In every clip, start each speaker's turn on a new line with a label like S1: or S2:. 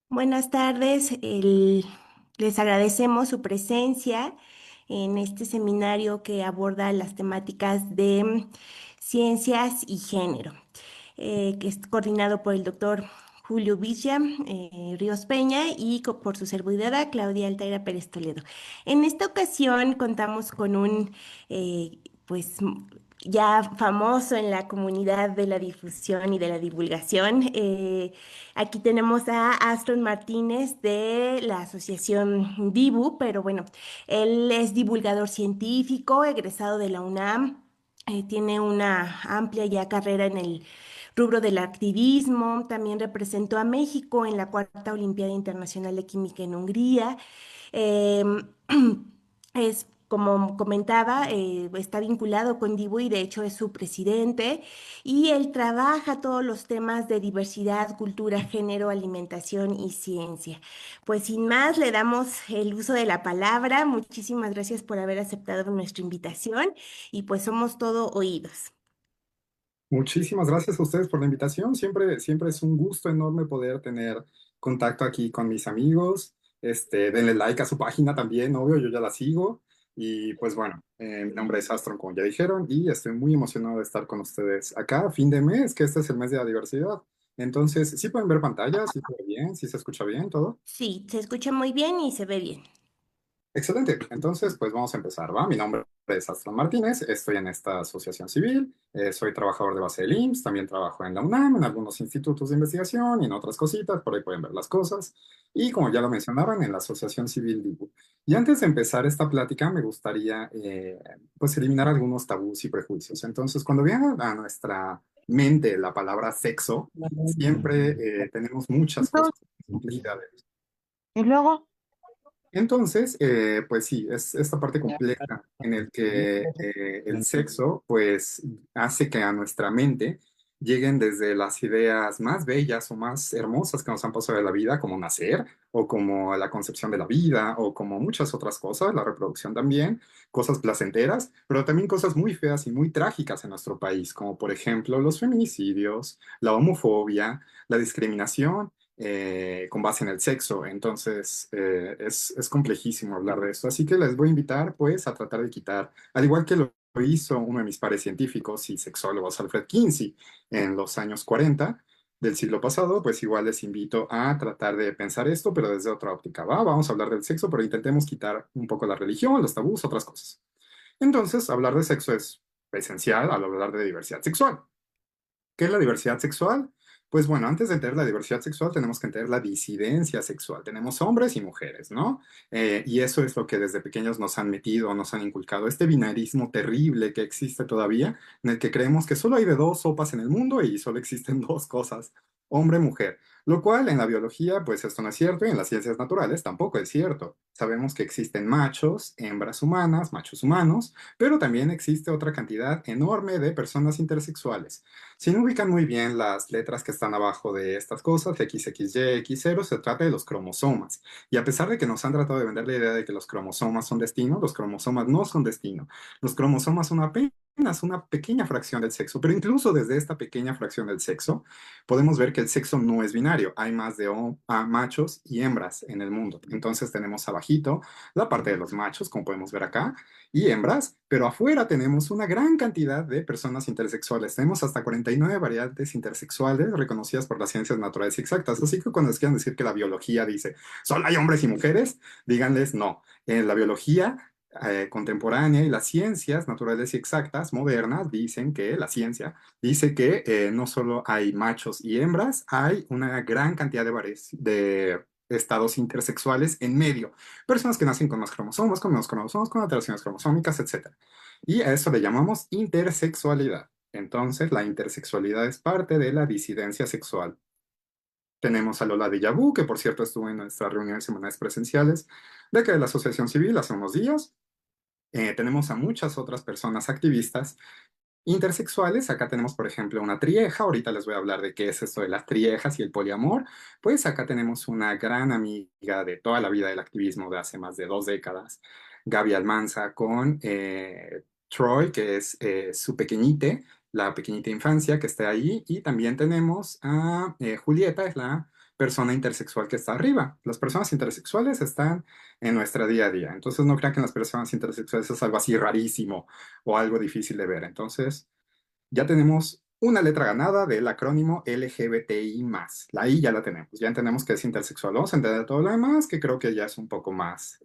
S1: Buenas tardes. Les agradecemos su presencia en este seminario que aborda las temáticas de ciencias y género, que es coordinado por el doctor Julio Villa Ríos Peña y por su servidora Claudia Altaira Pérez Toledo. En esta ocasión contamos con un pues ya famoso en la comunidad de la difusión y de la divulgación. Aquí tenemos a Astron Martínez de la Asociación Dibu, pero bueno, él es divulgador científico, egresado de la UNAM, tiene una amplia ya carrera en el rubro del activismo, también representó a México en la Cuarta Olimpiada Internacional de Química en Hungría. Em, es, como comentaba, está vinculado con Dibu y de hecho es su presidente y él trabaja todos los temas de diversidad, cultura, género, alimentación y ciencia. Pues sin más, le damos el uso de la palabra. Muchísimas gracias por haber aceptado nuestra invitación y pues somos todo oídos.
S2: Muchísimas gracias a ustedes por la invitación. Siempre es un gusto enorme poder tener contacto aquí con mis amigos. Denle like a su página también, obvio, yo ya la sigo. Y pues bueno, mi nombre es Astron, como ya dijeron, y estoy muy emocionado de estar con ustedes acá, a fin de mes, que este es el mes de la diversidad. Entonces, sí pueden ver pantalla, sí se ve bien, sí se escucha bien todo.
S1: Sí, se escucha muy bien y se ve bien.
S2: Excelente. Entonces, pues vamos a empezar, ¿va? Mi nombre es Astron Martínez, estoy en esta asociación civil, soy trabajador de base del IMSS, también trabajo en la UNAM, en algunos institutos de investigación y en otras cositas, por ahí pueden ver las cosas. Y como ya lo mencionaron, en la asociación civil DIBU. Y antes de empezar esta plática, me gustaría, pues, eliminar algunos tabús y prejuicios. Entonces, cuando viene a nuestra mente la palabra sexo, siempre tenemos muchas cosas, complejidades.
S3: Y luego,
S2: Entonces, pues sí, es esta parte compleja en el que el sexo, pues, hace que a nuestra mente lleguen desde las ideas más bellas o más hermosas que nos han pasado de la vida, como nacer, o como la concepción de la vida, o como muchas otras cosas, la reproducción también, cosas placenteras, pero también cosas muy feas y muy trágicas en nuestro país, como por ejemplo los feminicidios, la homofobia, la discriminación con base en el sexo. Entonces, es complejísimo hablar de esto. Así que les voy a invitar, pues, a tratar de quitar, al igual que lo hizo uno de mis pares científicos y sexólogos, Alfred Kinsey, en los años 40 del siglo pasado, pues igual les invito a tratar de pensar esto, pero desde otra óptica, ¿va? Vamos a hablar del sexo, pero intentemos quitar un poco la religión, los tabús, otras cosas. Entonces, hablar de sexo es esencial al hablar de diversidad sexual. ¿Qué es la diversidad sexual? Pues bueno, antes de entender la diversidad sexual tenemos que entender la disidencia sexual. Tenemos hombres y mujeres, ¿no? Y eso es lo que desde pequeños nos han metido, nos han inculcado, este binarismo terrible que existe todavía, en el que creemos que solo hay de dos sopas en el mundo y solo existen dos cosas, hombre-mujer. Lo cual en la biología, pues esto no es cierto, y en las ciencias naturales tampoco es cierto. Sabemos que existen machos, hembras humanas, machos humanos, pero también existe otra cantidad enorme de personas intersexuales. Si no ubican muy bien las letras que están abajo de estas cosas, XXY, X0, se trata de los cromosomas. Y a pesar de que nos han tratado de vender la idea de que los cromosomas son destino, los cromosomas no son destino. Los cromosomas son apenas una pequeña fracción del sexo, pero incluso desde esta pequeña fracción del sexo, podemos ver que el sexo no es binario. Hay más de machos y hembras en el mundo. Entonces tenemos abajito la parte de los machos, como podemos ver acá, y hembras, pero afuera tenemos una gran cantidad de personas intersexuales. Tenemos hasta 49 variantes intersexuales reconocidas por las ciencias naturales y exactas. Así que cuando les quieran decir que la biología dice, solo hay hombres y mujeres, díganles no. En la biología contemporánea y las ciencias naturales y exactas modernas dicen que la ciencia dice que no solo hay machos y hembras, hay una gran cantidad de estados intersexuales en medio. Personas que nacen con más cromosomas, con menos cromosomas, con alteraciones cromosómicas, etcétera. Y a eso le llamamos intersexualidad. Entonces, la intersexualidad es parte de la disidencia sexual. Tenemos a Lola de Yabú, que por cierto estuvo en nuestras reuniones semanales presenciales de que de la Asociación Civil hace unos días. Tenemos a muchas otras personas activistas intersexuales. Acá tenemos, por ejemplo, una trieja. Ahorita les voy a hablar de qué es esto de las triejas y el poliamor. Pues acá tenemos una gran amiga de toda la vida del activismo de hace más de 2 décadas, Gaby Almanza, con Troy, que es su pequeñite, la pequeñita infancia que está ahí. Y también tenemos a Julieta, es la persona intersexual que está arriba. Las personas intersexuales están en nuestra día a día. Entonces no crean que en las personas intersexuales es algo así rarísimo o algo difícil de ver. Entonces ya tenemos una letra ganada del acrónimo LGBTI+. La I ya la tenemos. Ya entendemos que es intersexual. Vamos a entender todo lo demás, que creo que ya es un poco más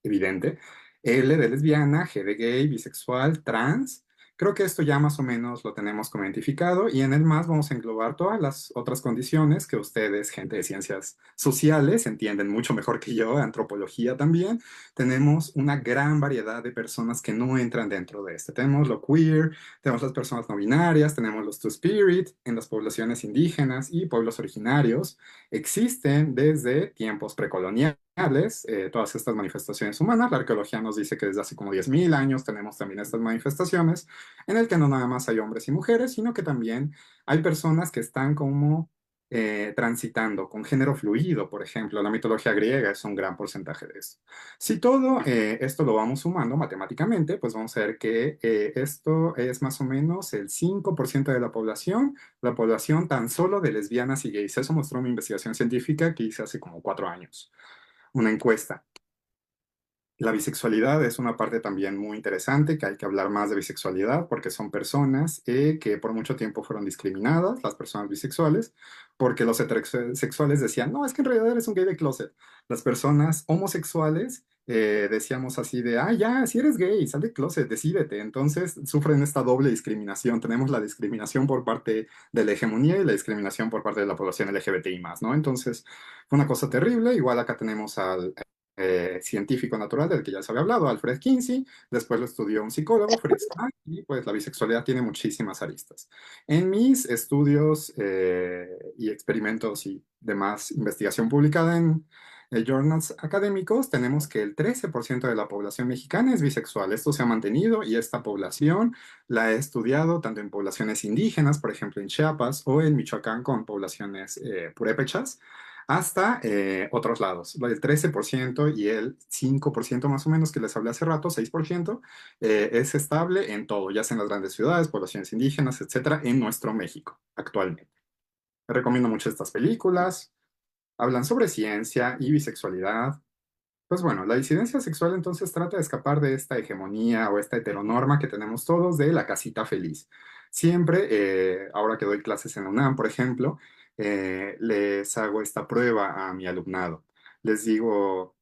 S2: evidente. L de lesbiana, G de gay, bisexual, trans. Creo que esto ya más o menos lo tenemos como identificado y en el más vamos a englobar todas las otras condiciones que ustedes, gente de ciencias sociales, entienden mucho mejor que yo, antropología también. Tenemos una gran variedad de personas que no entran dentro de este. Tenemos lo queer, tenemos las personas no binarias, tenemos los two-spirit en las poblaciones indígenas y pueblos originarios. Existen desde tiempos precoloniales todas estas manifestaciones humanas. La arqueología nos dice que desde hace como 10.000 años tenemos también estas manifestaciones en el que no nada más hay hombres y mujeres, sino que también hay personas que están como transitando con género fluido, por ejemplo. La mitología griega es un gran porcentaje de eso. Si todo esto lo vamos sumando matemáticamente, pues vamos a ver que esto es más o menos el 5% de la población tan solo de lesbianas y gays. Eso mostró mi investigación científica que hice hace como 4 años, una encuesta. La bisexualidad es una parte también muy interesante, que hay que hablar más de bisexualidad porque son personas que por mucho tiempo fueron discriminadas, las personas bisexuales, porque los heterosexuales decían, no, es que en realidad eres un gay de closet. Las personas homosexuales decíamos así de, ah, ya, si eres gay, sal de closet, decídete. Entonces sufren esta doble discriminación. Tenemos la discriminación por parte de la hegemonía y la discriminación por parte de la población LGBTI+, ¿no? Entonces fue una cosa terrible. Igual acá tenemos al científico natural del que ya se había hablado, Alfred Kinsey, después lo estudió un psicólogo, Fritz Kahn, y pues la bisexualidad tiene muchísimas aristas. En mis estudios y experimentos y demás investigación publicada en journals académicos, tenemos que el 13% de la población mexicana es bisexual. Esto se ha mantenido y esta población la he estudiado tanto en poblaciones indígenas, por ejemplo en Chiapas, o en Michoacán con poblaciones purépechas hasta otros lados. El 13% y el 5% más o menos que les hablé hace rato, 6%, es estable en todo, ya sea en las grandes ciudades, poblaciones indígenas, etcétera, en nuestro México actualmente. Les recomiendo mucho estas películas, hablan sobre ciencia y bisexualidad. Pues bueno, la disidencia sexual entonces trata de escapar de esta hegemonía o esta heteronorma que tenemos todos de la casita feliz. Siempre, ahora que doy clases en la UNAM, por ejemplo, les hago esta prueba a mi alumnado. Les digo,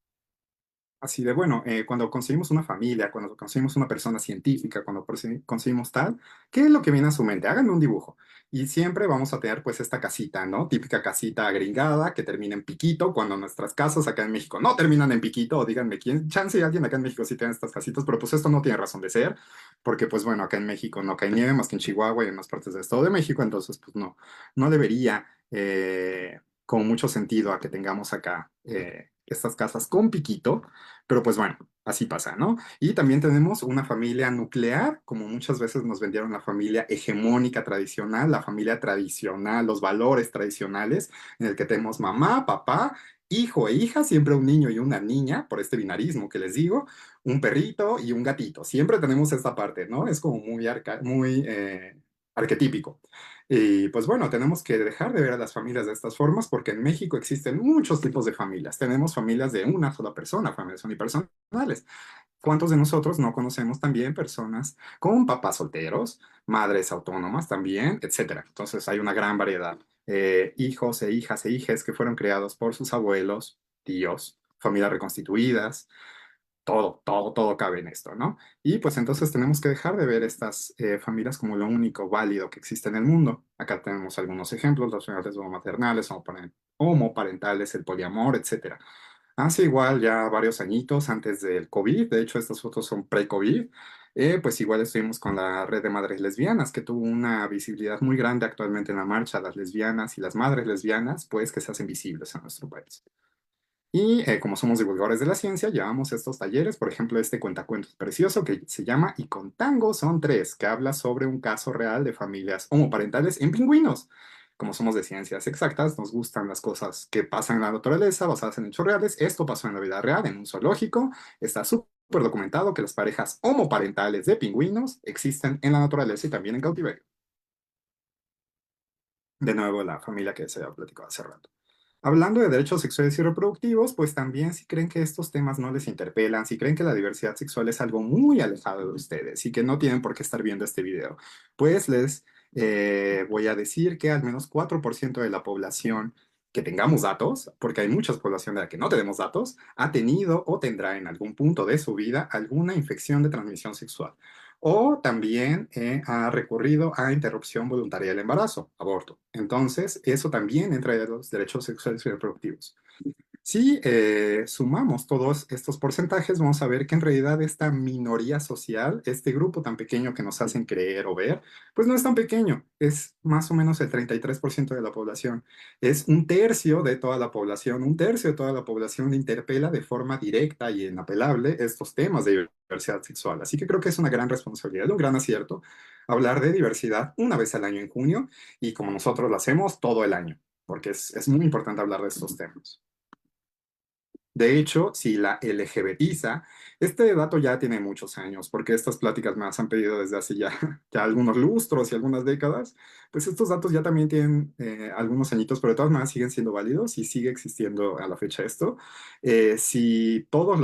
S2: así de, bueno, cuando conseguimos una familia, cuando conseguimos una persona científica, cuando conseguimos tal, ¿qué es lo que viene a su mente? Háganme un dibujo. Y siempre vamos a tener pues esta casita, ¿no? Típica casita gringada que termina en piquito, cuando nuestras casas acá en México no terminan en piquito, o díganme quién, chance y alguien acá en México sí tiene estas casitas, pero pues esto no tiene razón de ser, porque pues bueno, acá en México no cae nieve más que en Chihuahua y en más partes del estado de México, entonces pues no, no debería con mucho sentido a que tengamos acá estas casas con piquito. Pero pues bueno, así pasa, ¿no? Y también tenemos una familia nuclear, como muchas veces nos vendieron la familia hegemónica tradicional, la familia tradicional, los valores tradicionales, en el que tenemos mamá, papá, hijo e hija, siempre un niño y una niña, por este binarismo que les digo, un perrito y un gatito. Siempre tenemos esta parte, ¿no? Es como muy arquetípico. Y pues bueno, tenemos que dejar de ver a las familias de estas formas porque en México existen muchos tipos de familias. Tenemos familias de una sola persona, familias unipersonales. ¿Cuántos de nosotros no conocemos también personas con papás solteros, madres autónomas también, etcétera? Entonces hay una gran variedad. Hijos e hijas e hijes que fueron criados por sus abuelos, tíos, familias reconstituidas, todo cabe en esto, ¿no? Y pues entonces tenemos que dejar de ver estas familias como lo único válido que existe en el mundo. Acá tenemos algunos ejemplos, las unidades homomaternales, homoparentales, el poliamor, etcétera. Hace igual ya varios añitos antes del COVID, de hecho estas fotos son pre-COVID, pues igual estuvimos con la red de madres lesbianas que tuvo una visibilidad muy grande actualmente en la marcha, las lesbianas y las madres lesbianas, pues que se hacen visibles en nuestro país. Y como somos divulgadores de la ciencia, llevamos estos talleres, por ejemplo, este cuentacuentos precioso que se llama Y con tango son tres, que habla sobre un caso real de familias homoparentales en pingüinos. Como somos de ciencias exactas, nos gustan las cosas que pasan en la naturaleza, basadas en hechos reales. Esto pasó en la vida real, en un zoológico. Está súper documentado que las parejas homoparentales de pingüinos existen en la naturaleza y también en cautiverio. De nuevo, la familia que se ha platicado hace rato. Hablando de derechos sexuales y reproductivos, pues también si creen que estos temas no les interpelan, si creen que la diversidad sexual es algo muy alejado de ustedes y que no tienen por qué estar viendo este video, pues les voy a decir que al menos 4% de la población que tengamos datos, porque hay mucha población de la que no tenemos datos, ha tenido o tendrá en algún punto de su vida alguna infección de transmisión sexual. O también ha recurrido a interrupción voluntaria del embarazo, aborto. Entonces, eso también entra en los derechos sexuales y reproductivos. Si sumamos todos estos porcentajes, vamos a ver que en realidad esta minoría social, este grupo tan pequeño que nos hacen creer o ver, pues no es tan pequeño, es más o menos el 33% de la población. Es un tercio de toda la población, un tercio de toda la población interpela de forma directa y inapelable estos temas de diversidad sexual. Así que creo que es una gran responsabilidad, un gran acierto hablar de diversidad una vez al año en junio y como nosotros lo hacemos todo el año, porque es muy importante hablar de estos temas. De hecho, si la LGBTiza, este dato ya tiene muchos años, porque estas pláticas me las han pedido desde hace ya, ya algunos lustros y algunas décadas, pues estos datos ya también tienen algunos añitos, pero de todas maneras siguen siendo válidos y sigue existiendo a la fecha esto. Si todos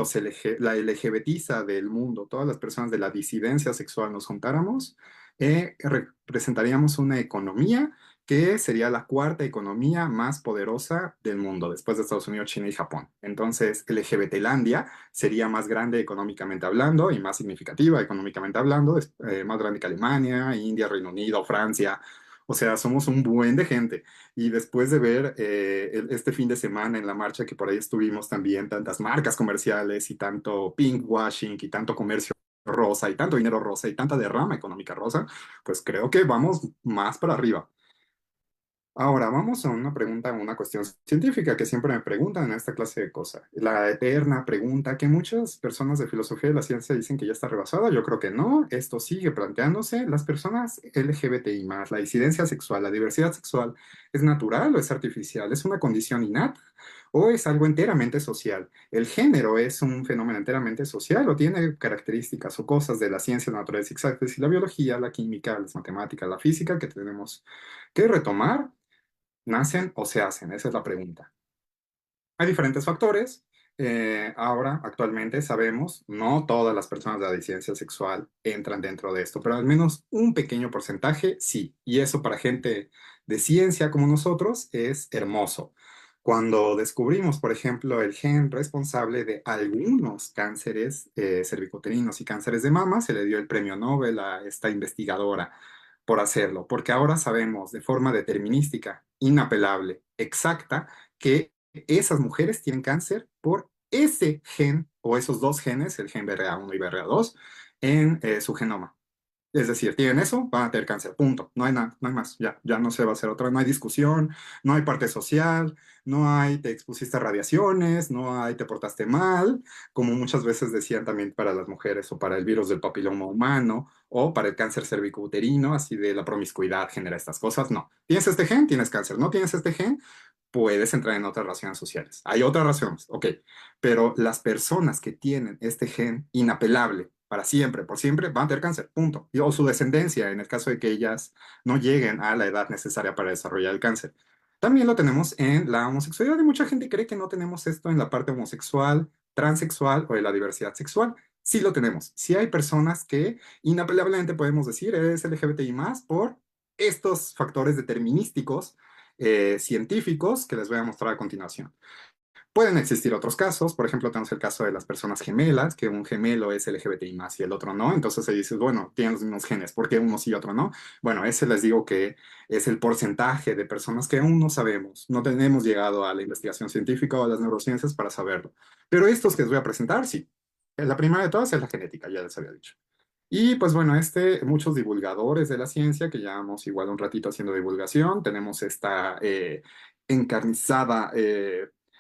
S2: la LGBTiza del mundo, todas las personas de la disidencia sexual nos juntáramos, representaríamos una economía que sería la cuarta economía más poderosa del mundo, después de Estados Unidos, China y Japón. Entonces, LGBTlandia sería más grande económicamente hablando y más significativa económicamente hablando, más grande que Alemania, India, Reino Unido, Francia. O sea, somos un buen de gente. Y después de ver este fin de semana en la marcha que por ahí estuvimos también, tantas marcas comerciales y tanto pinkwashing y tanto comercio rosa y tanto dinero rosa y tanta derrama económica rosa, pues creo que vamos más para arriba. Ahora, vamos a una pregunta, una cuestión científica que siempre me preguntan en esta clase de cosas. La eterna pregunta que muchas personas de filosofía de la ciencia dicen que ya está rebasada. Yo creo que no. Esto sigue planteándose. Las personas LGBTI más, la disidencia sexual, la diversidad sexual, ¿es natural o es artificial? ¿Es una condición innata o es algo enteramente social? ¿El género es un fenómeno enteramente social o tiene características o cosas de las ciencias naturales exactas y la biología, la química, las matemáticas, la física que tenemos que retomar? ¿Nacen o se hacen? Esa es la pregunta. Hay diferentes factores. Ahora, actualmente sabemos, no todas las personas de la disidencia sexual entran dentro de esto, pero al menos un pequeño porcentaje sí. Y eso para gente de ciencia como nosotros es hermoso. Cuando descubrimos, por ejemplo, el gen responsable de algunos cánceres cervicuterinos y cánceres de mama, se le dio el premio Nobel a esta investigadora por hacerlo, porque ahora sabemos de forma determinística, inapelable, exacta, que esas mujeres tienen cáncer por ese gen o esos dos genes, el gen BRA1 y BRA2, en su genoma. Es decir, tienen eso, van a tener cáncer, punto. No hay nada, no hay más. Ya, ya no se va a hacer otra. No hay discusión, no hay parte social, no hay te expusiste a radiaciones, no hay te portaste mal, como muchas veces decían también para las mujeres o para el virus del papiloma humano o para el cáncer cervicouterino, así de la promiscuidad genera estas cosas. No. Tienes este gen, tienes cáncer. No tienes este gen, puedes entrar en otras relaciones sociales. Hay otras razones, ok, pero las personas que tienen este gen inapelable para siempre, por siempre, van a tener cáncer, punto. O su descendencia, en el caso de que ellas no lleguen a la edad necesaria para desarrollar el cáncer. También lo tenemos en la homosexualidad y mucha gente cree que no tenemos esto en la parte homosexual, transexual o de la diversidad sexual. Sí lo tenemos. Sí hay personas que inapelablemente podemos decir es LGBTI más por estos factores determinísticos científicos que les voy a mostrar a continuación. Pueden existir otros casos, por ejemplo, tenemos el caso de las personas gemelas, que un gemelo es LGBTI más y el otro no, entonces se dice, bueno, tienen los mismos genes, ¿por qué uno sí y otro no? Bueno, ese les digo que es el porcentaje de personas que aún no sabemos, no tenemos llegado a la investigación científica o a las neurociencias para saberlo. Pero estos que les voy a presentar, sí. La primera de todas es la genética, ya les había dicho. Y pues bueno, muchos divulgadores de la ciencia, que llevamos igual un ratito haciendo divulgación, tenemos esta encarnizada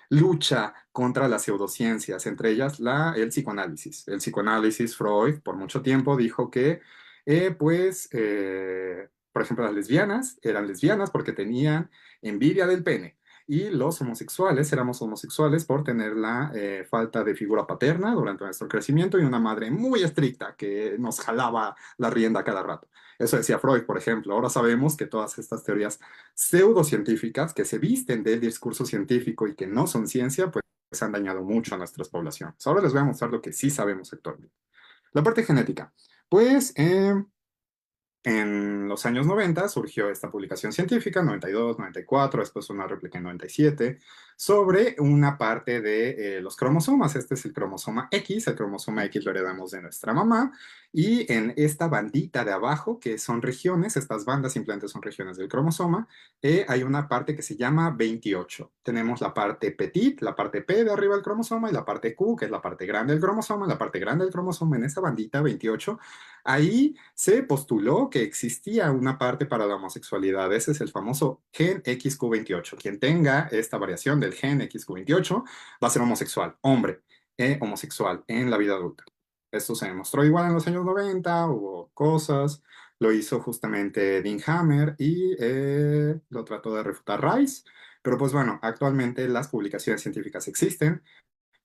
S2: lucha contra las pseudociencias, entre ellas el psicoanálisis. El psicoanálisis, Freud, por mucho tiempo dijo que, por ejemplo, las lesbianas eran lesbianas porque tenían envidia del pene. y los homosexuales éramos homosexuales por tener la falta de figura paterna durante nuestro crecimiento y una madre muy estricta que nos jalaba la rienda cada rato. Eso decía Freud, por ejemplo. Ahora sabemos que todas estas teorías pseudocientíficas que se visten del discurso científico y que no son ciencia, pues han dañado mucho a nuestras poblaciones. Ahora les voy a mostrar lo que sí sabemos actualmente. La parte genética. Pues en los años 90 surgió esta publicación científica, 92, 94, después una réplica en 97, sobre una parte de los cromosomas. Este es el cromosoma X, el cromosoma X lo heredamos de nuestra mamá, y en esta bandita de abajo, que son regiones, estas bandas simplemente son regiones del cromosoma, hay una parte que se llama 28. Tenemos la parte petit, la parte P de arriba del cromosoma, y la parte Q, que es la parte grande del cromosoma. La parte grande del cromosoma en esa bandita 28, ahí se postuló que existía una parte para la homosexualidad. Ese es el famoso gen XQ28. Quien tenga esta variación del gen XQ28 va a ser homosexual, hombre, homosexual en la vida adulta. Esto se demostró igual en los años 90, hubo cosas, lo hizo justamente Dean Hammer y lo trató de refutar Rice, pero pues bueno, actualmente las publicaciones científicas existen,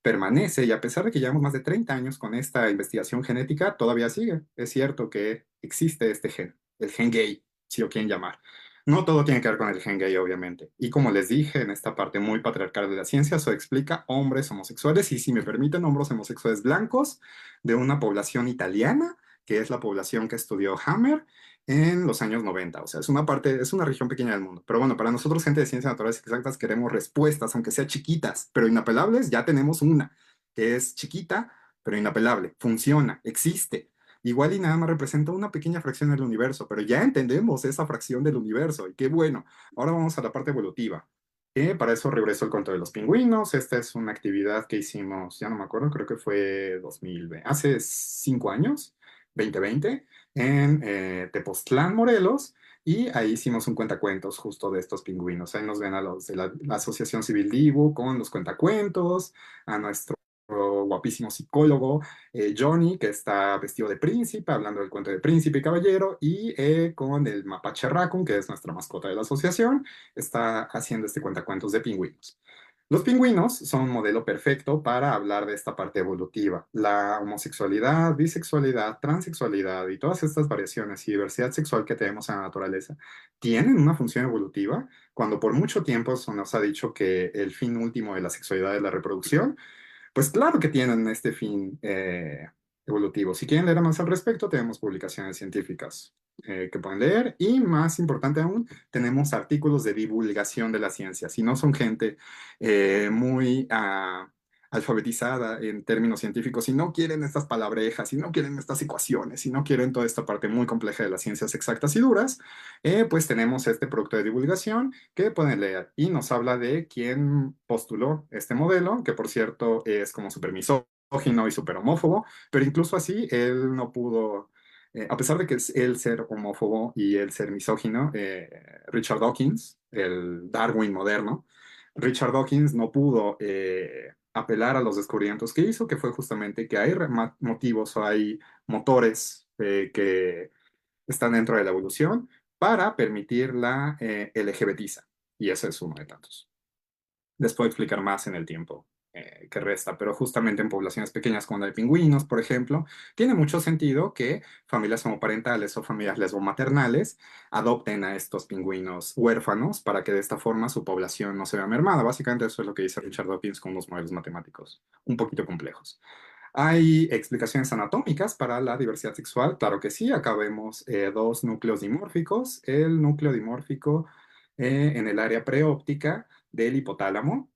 S2: permanece y a pesar de que llevamos más de 30 años con esta investigación genética, todavía sigue. Es cierto que existe este gen, el gen gay, si lo quieren llamar. No todo tiene que ver con el gen gay, obviamente. Y como les dije, en esta parte muy patriarcal de la ciencia, eso explica hombres homosexuales y, si me permiten, hombres homosexuales blancos de una población italiana, que es la población que estudió Hammer en los años 90. O sea, es una parte, es una región pequeña del mundo. Pero bueno, para nosotros, gente de ciencias naturales exactas, queremos respuestas, aunque sean chiquitas, pero inapelables. Ya tenemos una, que es chiquita, pero inapelable. Funciona, existe. Igual y nada más representa una pequeña fracción del universo, pero ya entendemos esa fracción del universo. Y qué bueno. Ahora vamos a la parte evolutiva. Para eso regreso al cuento de los pingüinos. Esta es una actividad que hicimos, ya no me acuerdo, creo que fue 2020, hace 5 años, 2020, en Tepoztlán, Morelos, y ahí hicimos un cuentacuentos justo de estos pingüinos. Ahí nos ven a los de la Asociación Civil Dibu con los cuentacuentos, a nuestro guapísimo psicólogo Johnny, que está vestido de príncipe, hablando del cuento de príncipe y caballero, y con el mapache Raccoon, que es nuestra mascota de la asociación, está haciendo este cuentacuentos de pingüinos. Los pingüinos son un modelo perfecto para hablar de esta parte evolutiva. La homosexualidad, bisexualidad, transexualidad y todas estas variaciones y diversidad sexual que tenemos en la naturaleza tienen una función evolutiva, cuando por mucho tiempo se nos ha dicho que el fin último de la sexualidad es la reproducción. Pues claro que tienen este fin evolutivo. Si quieren leer más al respecto, tenemos publicaciones científicas que pueden leer, y más importante aún, tenemos artículos de divulgación de la ciencia. Si no son gente muy alfabetizada en términos científicos, si no quieren estas palabrejas, si no quieren estas ecuaciones, si no quieren toda esta parte muy compleja de las ciencias exactas y duras, pues tenemos este producto de divulgación que pueden leer, y nos habla de quién postuló este modelo, que por cierto es como súper misógino y súper homófobo, pero incluso así él no pudo, a pesar de que es él ser homófobo y él ser misógino, Richard Dawkins, el Darwin moderno, Richard Dawkins no pudo apelar a los descubrimientos que hizo, que fue justamente que hay motivos o hay motores que están dentro de la evolución para permitir la LGBTiza. Y ese es uno de tantos. Les puedo explicar más en el tiempo que resta, pero justamente en poblaciones pequeñas como la de pingüinos, por ejemplo, tiene mucho sentido que familias homoparentales o familias lesbomaternales adopten a estos pingüinos huérfanos para que de esta forma su población no se vea mermada. Básicamente eso es lo que dice Richard Dawkins con unos modelos matemáticos un poquito complejos. ¿Hay explicaciones anatómicas para la diversidad sexual? Claro que sí. Acá vemos dos núcleos dimórficos. El núcleo dimórfico en el área preóptica del hipotálamo.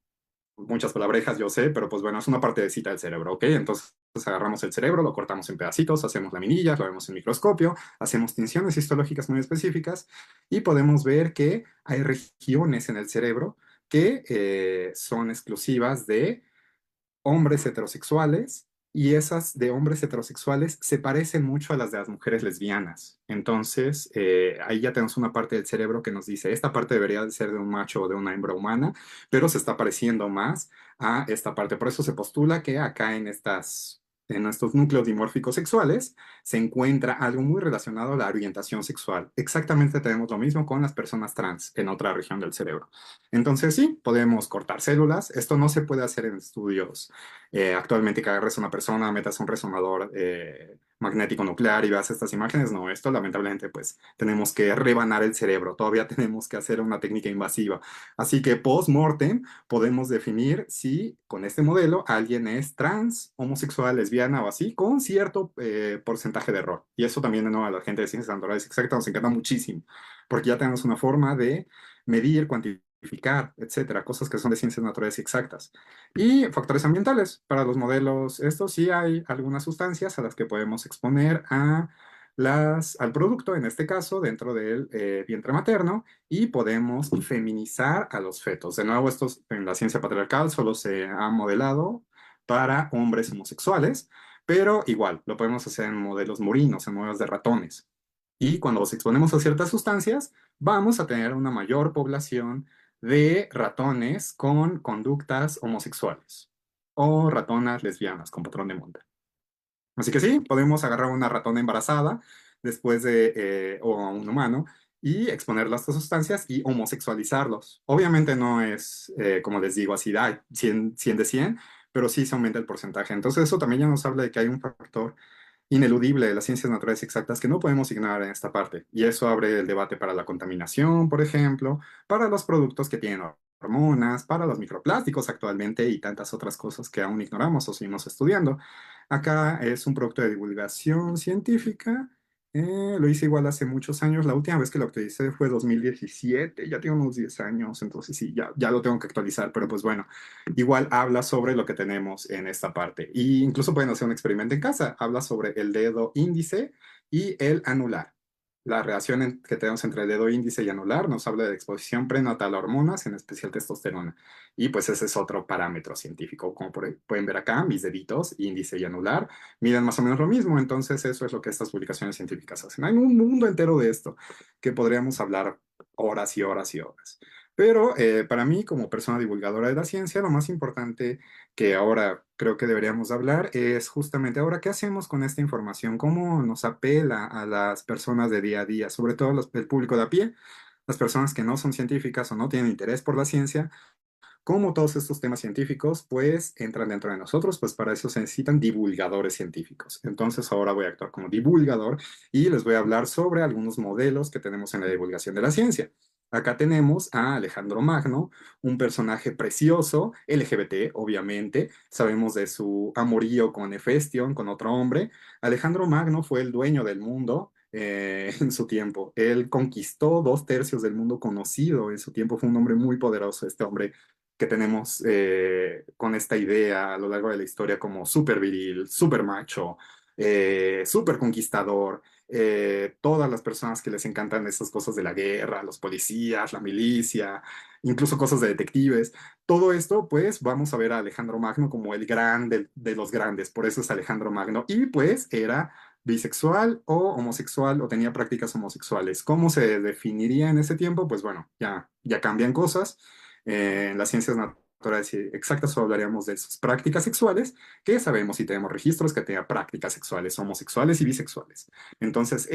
S2: Muchas palabrejas, yo sé, pero pues bueno, es una partecita del cerebro, ¿ok? Entonces agarramos el cerebro, lo cortamos en pedacitos, hacemos laminillas, lo vemos en microscopio, hacemos tinciones histológicas muy específicas y podemos ver que hay regiones en el cerebro que son exclusivas de hombres heterosexuales, y esas de hombres heterosexuales se parecen mucho a las de las mujeres lesbianas. Entonces, ahí ya tenemos una parte del cerebro que nos dice, esta parte debería de ser de un macho o de una hembra humana, pero se está pareciendo más a esta parte. Por eso se postula que acá en estas en nuestros núcleos dimórficos sexuales se encuentra algo muy relacionado a la orientación sexual. Exactamente tenemos lo mismo con las personas trans en otra región del cerebro. Entonces sí, podemos cortar células. Esto no se puede hacer en estudios. Actualmente que agarres a una persona, metas un resonador magnético nuclear y veas estas imágenes. No, esto lamentablemente pues tenemos que rebanar el cerebro. Todavía tenemos que hacer una técnica invasiva. Así que post-mortem podemos definir si con este modelo alguien es trans, homosexual, lesbiana o así, con cierto porcentaje de error. Y eso también, ¿no? A la gente de ciencias naturales exactas nos encanta muchísimo, porque ya tenemos una forma de medir, cuantificar, etcétera, cosas que son de ciencias naturales exactas. Y factores ambientales. Para los modelos, estos sí hay algunas sustancias a las que podemos exponer al producto, en este caso, dentro del vientre materno, y podemos feminizar a los fetos. De nuevo, esto en la ciencia patriarcal solo se ha modelado para hombres homosexuales, pero igual lo podemos hacer en modelos murinos, en modelos de ratones. Y cuando los exponemos a ciertas sustancias, vamos a tener una mayor población de ratones con conductas homosexuales o ratonas lesbianas con patrón de monta. Así que sí, podemos agarrar una ratona embarazada después o a un humano y exponerla a estas sustancias y homosexualizarlos. Obviamente no es, como les digo, así, da 100 de 100, pero sí se aumenta el porcentaje. Entonces eso también ya nos habla de que hay un factor ineludible de las ciencias naturales exactas que no podemos ignorar en esta parte. Y eso abre el debate para la contaminación, por ejemplo, para los productos que tienen hormonas, para los microplásticos actualmente y tantas otras cosas que aún ignoramos o seguimos estudiando. Acá es un producto de divulgación científica. Lo hice igual hace muchos años. La última vez que lo actualicé fue 2017. Ya tengo unos 10 años, entonces sí, ya lo tengo que actualizar. Pero pues bueno, igual habla sobre lo que tenemos en esta parte. Y incluso pueden hacer un experimento en casa. Habla sobre el dedo índice y el anular. La relación que tenemos entre el dedo índice y anular nos habla de exposición prenatal a hormonas, en especial testosterona. Y pues ese es otro parámetro científico. Como pueden ver acá, mis deditos, índice y anular, miden más o menos lo mismo. Entonces eso es lo que estas publicaciones científicas hacen. Hay un mundo entero de esto que podríamos hablar horas y horas y horas. Pero para mí, como persona divulgadora de la ciencia, lo más importante que ahora creo que deberíamos hablar es justamente ahora qué hacemos con esta información, cómo nos apela a las personas de día a día, sobre todo el público de a pie, las personas que no son científicas o no tienen interés por la ciencia, cómo todos estos temas científicos pues entran dentro de nosotros, pues para eso se necesitan divulgadores científicos. Entonces ahora voy a actuar como divulgador y les voy a hablar sobre algunos modelos que tenemos en la divulgación de la ciencia. Acá tenemos a Alejandro Magno, un personaje precioso, LGBT, obviamente. Sabemos de su amorío con Hefestion, con otro hombre. Alejandro Magno fue el dueño del mundo en su tiempo. Él conquistó 2/3 del mundo conocido en su tiempo. Fue un hombre muy poderoso, este hombre que tenemos con esta idea a lo largo de la historia como súper viril, súper macho, súper conquistador, todas las personas que les encantan esas cosas de la guerra, los policías, la milicia, incluso cosas de detectives. Todo esto, pues vamos a ver a Alejandro Magno como el gran de los grandes, por eso es Alejandro Magno. Y pues era bisexual o homosexual o tenía prácticas homosexuales. ¿Cómo se definiría en ese tiempo? Pues bueno, ya cambian cosas. En las ciencias naturales y exactas solo hablaríamos de sus prácticas sexuales, que sabemos y tenemos registros que tenga prácticas sexuales homosexuales y bisexuales. Entonces,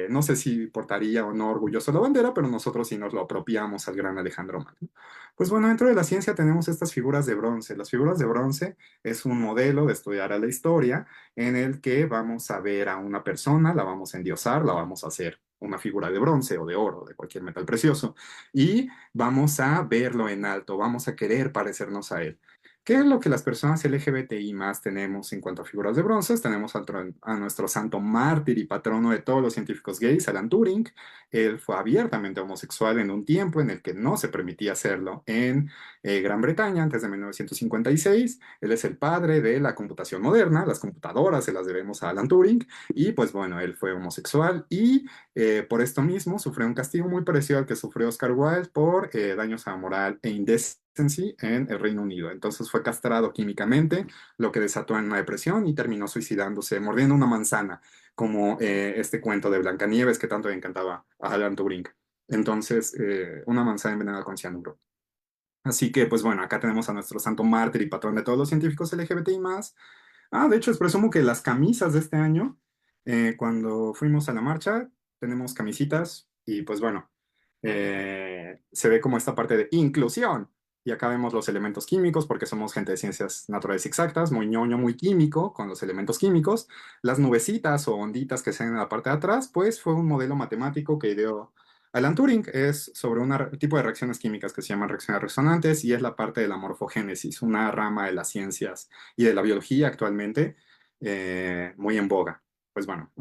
S2: no sé si portaría o no orgulloso la bandera, pero nosotros sí nos lo apropiamos al gran Alejandro Magno. Pues bueno, dentro de la ciencia tenemos estas figuras de bronce. Las figuras de bronce es un modelo de estudiar a la historia en el que vamos a ver a una persona, la vamos a endiosar, la vamos a hacer una figura de bronce o de oro, de cualquier metal precioso, y vamos a verlo en alto, vamos a querer parecernos a él. ¿Qué es lo que las personas LGBTI más tenemos en cuanto a figuras de bronce? Tenemos a nuestro santo mártir y patrono de todos los científicos gays, Alan Turing. Él fue abiertamente homosexual en un tiempo en el que no se permitía hacerlo en Gran Bretaña antes de 1956. Él es el padre de la computación moderna, las computadoras se las debemos a Alan Turing, y pues bueno, él fue homosexual y por esto mismo sufrió un castigo muy parecido al que sufrió Oscar Wilde por daños a la moral e indecency en el Reino Unido. Entonces fue castrado químicamente, lo que desató en una depresión y terminó suicidándose, mordiendo una manzana, como este cuento de Blancanieves que tanto le encantaba a Alan Turing. Entonces, una manzana envenenada con cianuro. Así que, pues bueno, acá tenemos a nuestro santo mártir y patrón de todos los científicos LGBTI más. Ah, de hecho, es presumo que las camisas de este año, cuando fuimos a la marcha, tenemos camisitas y pues bueno, se ve como esta parte de inclusión. Y acá vemos los elementos químicos, porque somos gente de ciencias naturales y exactas, muy ñoño, muy químico con los elementos químicos. Las nubecitas o onditas que se ven en la parte de atrás, pues fue un modelo matemático que ideó Alan Turing. Es sobre un tipo de reacciones químicas que se llaman reacciones resonantes y es la parte de la morfogénesis, una rama de las ciencias y de la biología actualmente, muy en boga. Pues bueno,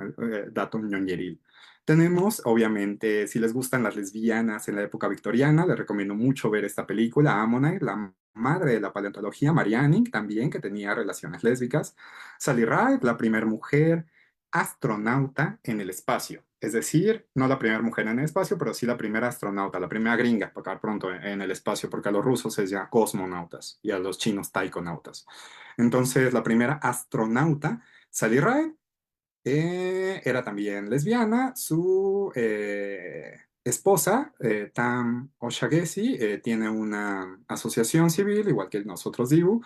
S2: dato ñoñeril. Tenemos, obviamente, si les gustan las lesbianas en la época victoriana, les recomiendo mucho ver esta película, Ammonite, la madre de la paleontología, Mary Anning, también, que tenía relaciones lésbicas. Sally Ride, la primera mujer astronauta en el espacio. Es decir, no la primera mujer en el espacio, pero sí la primera astronauta, la primera gringa, para acabar pronto en el espacio, porque a los rusos es ya cosmonautas y a los chinos taikonautas. Entonces, la primera astronauta, Sally Ride, era también lesbiana. Su esposa, Tam O'Shaughnessy, tiene una asociación civil, igual que nosotros DIBU,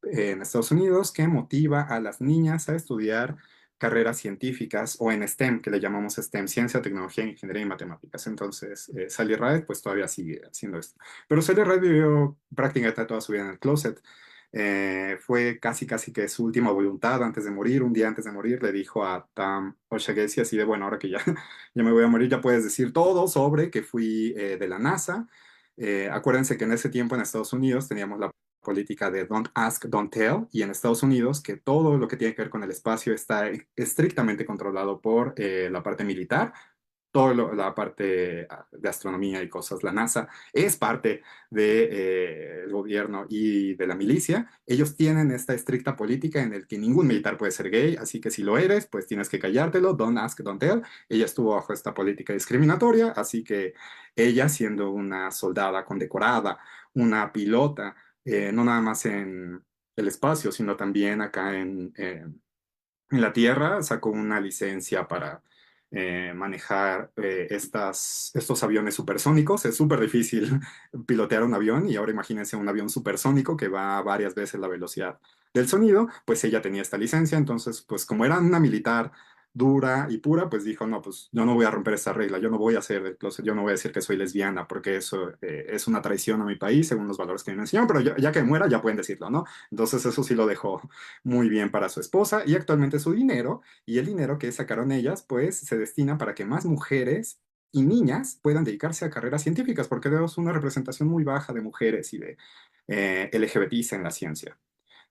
S2: en Estados Unidos, que motiva a las niñas a estudiar carreras científicas o en STEM, que le llamamos STEM, ciencia, tecnología, ingeniería y matemáticas. Entonces, Sally Ride, pues todavía sigue haciendo esto. Pero Sally Ride vivió prácticamente toda su vida en el closet. Fue casi, casi que su última voluntad antes de morir. Un día antes de morir, le dijo a Tam O'Shaughnessy así de, bueno, ahora que ya, ya me voy a morir, ya puedes decir todo sobre que fui de la NASA. Acuérdense que en ese tiempo en Estados Unidos teníamos la política de Don't Ask, Don't Tell, y en Estados Unidos que todo lo que tiene que ver con el espacio está estrictamente controlado por la parte militar. Toda la parte de astronomía y cosas, la NASA es parte del gobierno y de la milicia. Ellos tienen esta estricta política en el que ningún militar puede ser gay, así que si lo eres, pues tienes que callártelo, don't ask, don't tell. Ella estuvo bajo esta política discriminatoria, así que ella, siendo una soldada condecorada, una pilota, no nada más en el espacio, sino también acá en la Tierra, sacó una licencia para manejar estos aviones supersónicos. Es súper difícil pilotear un avión y ahora imagínense un avión supersónico que va a varias veces la velocidad del sonido. Pues ella tenía esta licencia, entonces pues como era una militar dura y pura, pues dijo, no, pues yo no voy a romper esta regla, yo no voy a hacer del closet, yo no voy a decir que soy lesbiana porque eso es una traición a mi país según los valores que me enseñaron, pero ya que muera ya pueden decirlo, ¿no? Entonces eso sí lo dejó muy bien para su esposa y actualmente su dinero y el dinero que sacaron ellas pues se destina para que más mujeres y niñas puedan dedicarse a carreras científicas porque tenemos una representación muy baja de mujeres y de LGBTs en la ciencia.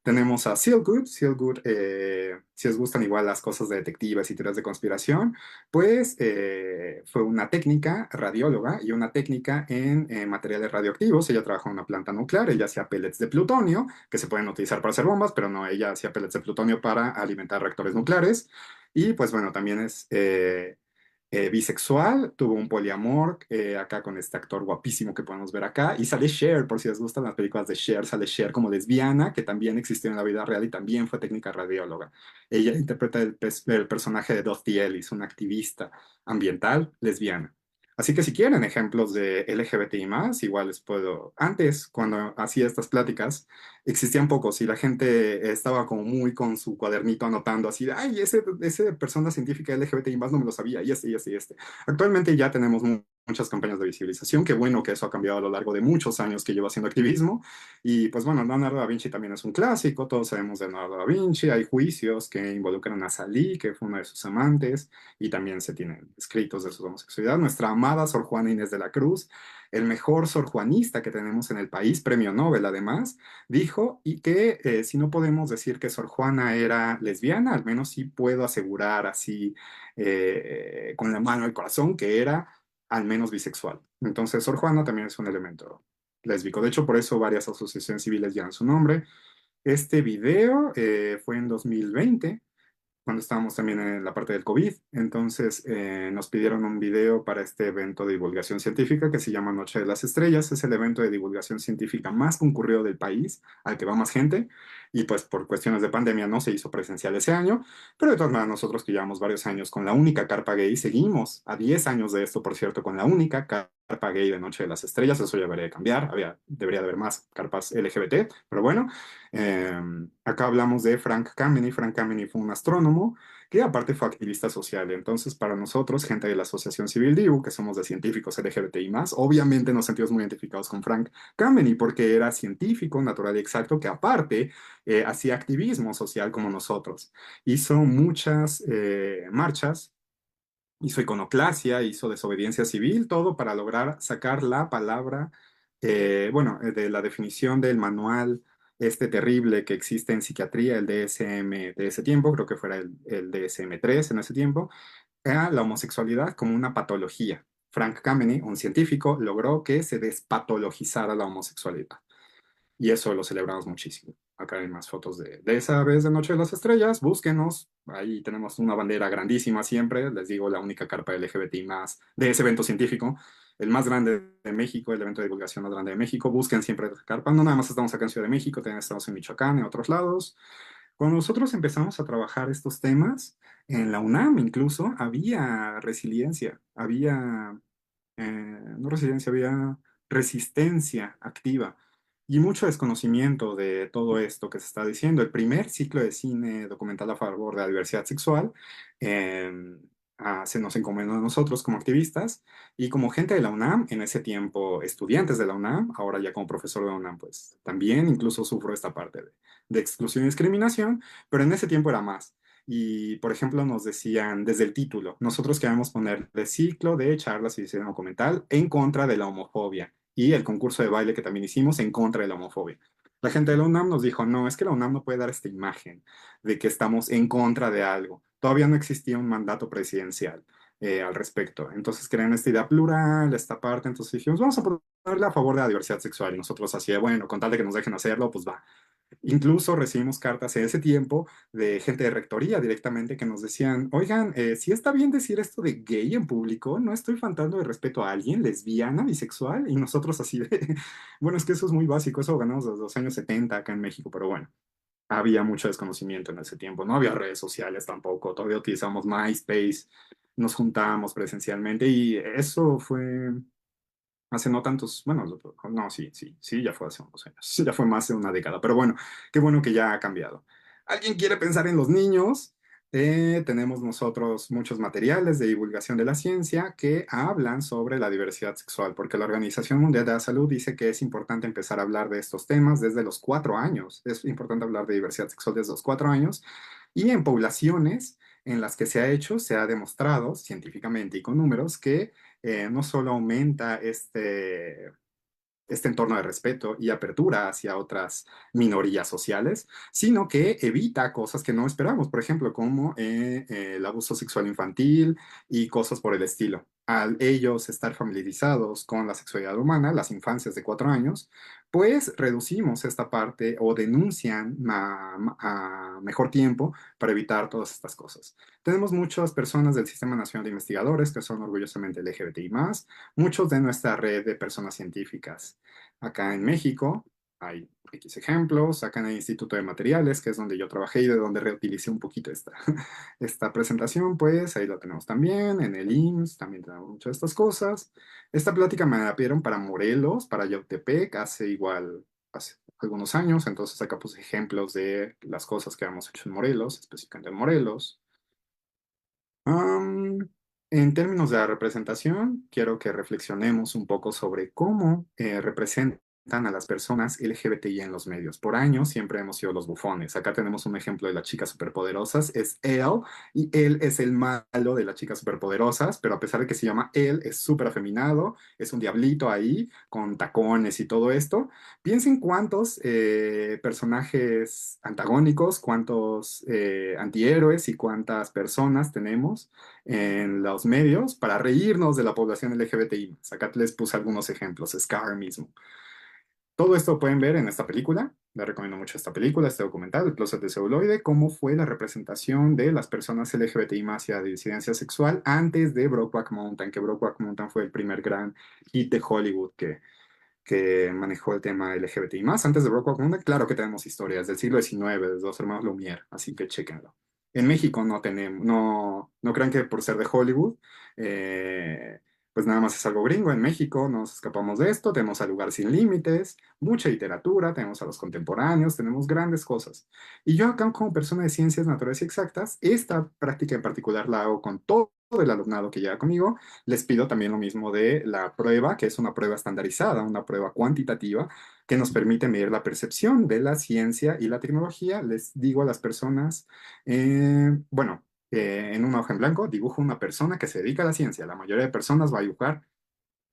S2: Tenemos a Sealgood. Sealgood, si os gustan igual las cosas de detectives y teorías de conspiración, pues fue una técnica radióloga y una técnica en materiales radioactivos. Ella trabajó en una planta nuclear, ella hacía pellets de plutonio, que se pueden utilizar para hacer bombas, pero no, ella hacía pellets de plutonio para alimentar reactores nucleares. Y pues bueno, también es bisexual, tuvo un poliamor acá con este actor guapísimo que podemos ver acá, y sale Cher, por si les gustan las películas de Cher, sale Cher como lesbiana, que también existió en la vida real y también fue técnica radióloga. Ella interpreta el personaje de Dottie Ellis, una activista ambiental lesbiana. Así que si quieren ejemplos de LGBTI más, igual les puedo. Antes, cuando hacía estas pláticas, existían pocos y la gente estaba como muy con su cuadernito anotando así, de, ay, ese persona científica LGBTI más no me lo sabía, y este, y este, y este. Actualmente ya tenemos muchas campañas de visibilización, qué bueno que eso ha cambiado a lo largo de muchos años que llevo haciendo activismo, y pues bueno, Leonardo da Vinci también es un clásico, todos sabemos de Leonardo da Vinci, hay juicios que involucran a Salí, que fue una de sus amantes, y también se tienen escritos de su homosexualidad. Nuestra amada Sor Juana Inés de la Cruz, el mejor sorjuanista que tenemos en el país, premio Nobel además, dijo y que si no podemos decir que Sor Juana era lesbiana, al menos sí puedo asegurar así con la mano al corazón que era al menos bisexual. Entonces Sor Juana también es un elemento lésbico. De hecho, por eso varias asociaciones civiles llevan su nombre. Este video fue en 2020 cuando estábamos también en la parte del COVID. Entonces nos pidieron un video para este evento de divulgación científica que se llama Noche de las Estrellas. Es el evento de divulgación científica más concurrido del país, al que va más gente. Y pues por cuestiones de pandemia no se hizo presencial ese año. Pero de todas maneras, nosotros que llevamos varios años con la única carpa gay, seguimos a 10 años de esto, por cierto, con la única carpa carpa gay de Noche de las Estrellas, eso ya debería de cambiar, debería de haber más carpas LGBT, pero bueno, eh, acá hablamos de Frank Kameny. Frank Kameny fue un astrónomo que aparte fue activista social. Entonces, para nosotros, gente de la Asociación Civil DIU, que somos de científicos LGBTI más, obviamente nos sentimos muy identificados con Frank Kameny porque era científico, natural y exacto, que aparte hacía activismo social como nosotros. Hizo muchas marchas, hizo iconoclasia, hizo desobediencia civil, todo para lograr sacar la palabra, de la definición del manual este terrible que existe en psiquiatría, el DSM de ese tiempo, creo que fuera el DSM-3 en ese tiempo, era la homosexualidad como una patología. Frank Kameny, un científico, logró que se despatologizara la homosexualidad. Y eso lo celebramos muchísimo. Acá hay más fotos de esa vez de Noche de las Estrellas. Búsquenos. Ahí tenemos una bandera grandísima siempre. Les digo, la única carpa LGBTI más de ese evento científico. El más grande de México, el evento de divulgación más grande de México. Busquen siempre esa carpa. No nada más estamos acá en Ciudad de México, también estamos en Michoacán, en otros lados. Cuando nosotros empezamos a trabajar estos temas, en la UNAM incluso había resiliencia, no resiliencia, había resistencia activa y mucho desconocimiento de todo esto que se está diciendo. El primer ciclo de cine documental a favor de la diversidad sexual eh, se nos encomendó a nosotros como activistas y como gente de la UNAM, en ese tiempo estudiantes de la UNAM, ahora ya como profesor de la UNAM, pues también incluso sufro esta parte de exclusión y discriminación, pero en ese tiempo era más. Y, por ejemplo, nos decían desde el título, nosotros queríamos poner de ciclo de charlas y diseño documental en contra de la homofobia y el concurso de baile que también hicimos en contra de la homofobia. La gente de la UNAM nos dijo, no, es que la UNAM no puede dar esta imagen de que estamos en contra de algo. Todavía no existía un mandato presidencial al respecto. Entonces crean esta idea plural, esta parte. Entonces dijimos, vamos a ponerle a favor de la diversidad sexual. Y nosotros así de, bueno, con tal de que nos dejen hacerlo, pues va. Incluso recibimos cartas en ese tiempo de gente de rectoría directamente que nos decían, oigan, si está bien decir esto de gay en público, no estoy faltando de respeto a alguien, lesbiana, bisexual, y nosotros así de, bueno, es que eso es muy básico, eso lo ganamos desde los años 70 acá en México, pero bueno, había mucho desconocimiento en ese tiempo, no había redes sociales tampoco, todavía utilizamos MySpace, nos juntábamos presencialmente y eso fue hace no tantos, bueno, no, sí, ya fue hace unos años, ya fue más de una década, pero bueno, qué bueno que ya ha cambiado. ¿Alguien quiere pensar en los niños? Tenemos nosotros muchos materiales de divulgación de la ciencia que hablan sobre la diversidad sexual, porque la Organización Mundial de la Salud dice que es importante empezar a hablar de estos temas desde los 4 años. Es importante hablar de diversidad sexual desde los 4 años y en poblaciones en las que se ha hecho, se ha demostrado científicamente y con números que no solo aumenta este entorno de respeto y apertura hacia otras minorías sociales, sino que evita cosas que no esperamos, por ejemplo, como el abuso sexual infantil y cosas por el estilo. Al ellos estar familiarizados con la sexualidad humana, las infancias de 4 años, pues reducimos esta parte o denuncian a mejor tiempo para evitar todas estas cosas. Tenemos muchas personas del Sistema Nacional de Investigadores que son orgullosamente LGBTI+, muchos de nuestra red de personas científicas. Acá en México hay X ejemplos, acá en el Instituto de Materiales, que es donde yo trabajé y de donde reutilicé un poquito esta presentación, pues ahí la tenemos también, en el IMSS también tenemos muchas de estas cosas. Esta plática me la pidieron para Morelos, para Yautepec, hace algunos años, entonces acá puse ejemplos de las cosas que hemos hecho en Morelos, específicamente en Morelos. Am, en términos de la representación, quiero que reflexionemos un poco sobre cómo representan a las personas LGBTI en los medios. Por años siempre hemos sido los bufones. Acá tenemos un ejemplo de las chicas superpoderosas. Es él y él es el malo de las chicas superpoderosas, pero a pesar de que se llama él, es súper afeminado, es un diablito ahí con tacones y todo esto. Piensen cuántos personajes antagónicos, cuántos antihéroes y cuántas personas tenemos en los medios para reírnos de la población LGBTI. Acá les puse algunos ejemplos, Scar mismo. Todo esto pueden ver en esta película. Les recomiendo mucho esta película, este documental, El Closet de Celuloide, cómo fue la representación de las personas LGBTI más y la disidencia sexual antes de Brokeback Mountain, que Brokeback Mountain fue el primer gran hit de Hollywood que manejó el tema LGBTI más. Antes de Brokeback Mountain, claro que tenemos historias del siglo XIX, de los hermanos Lumière, así que chéquenlo. En México no tenemos, no crean que por ser de Hollywood, pues nada más es algo gringo. En México nos escapamos de esto, tenemos al lugar sin límites, mucha literatura, tenemos a los contemporáneos, tenemos grandes cosas. Y yo acá como persona de ciencias naturales y exactas, esta práctica en particular la hago con todo el alumnado que llega conmigo. Les pido también lo mismo de la prueba, que es una prueba estandarizada, una prueba cuantitativa que nos permite medir la percepción de la ciencia y la tecnología. Les digo a las personas, bueno, en una hoja en blanco dibujo una persona que se dedica a la ciencia. La mayoría de personas va a dibujar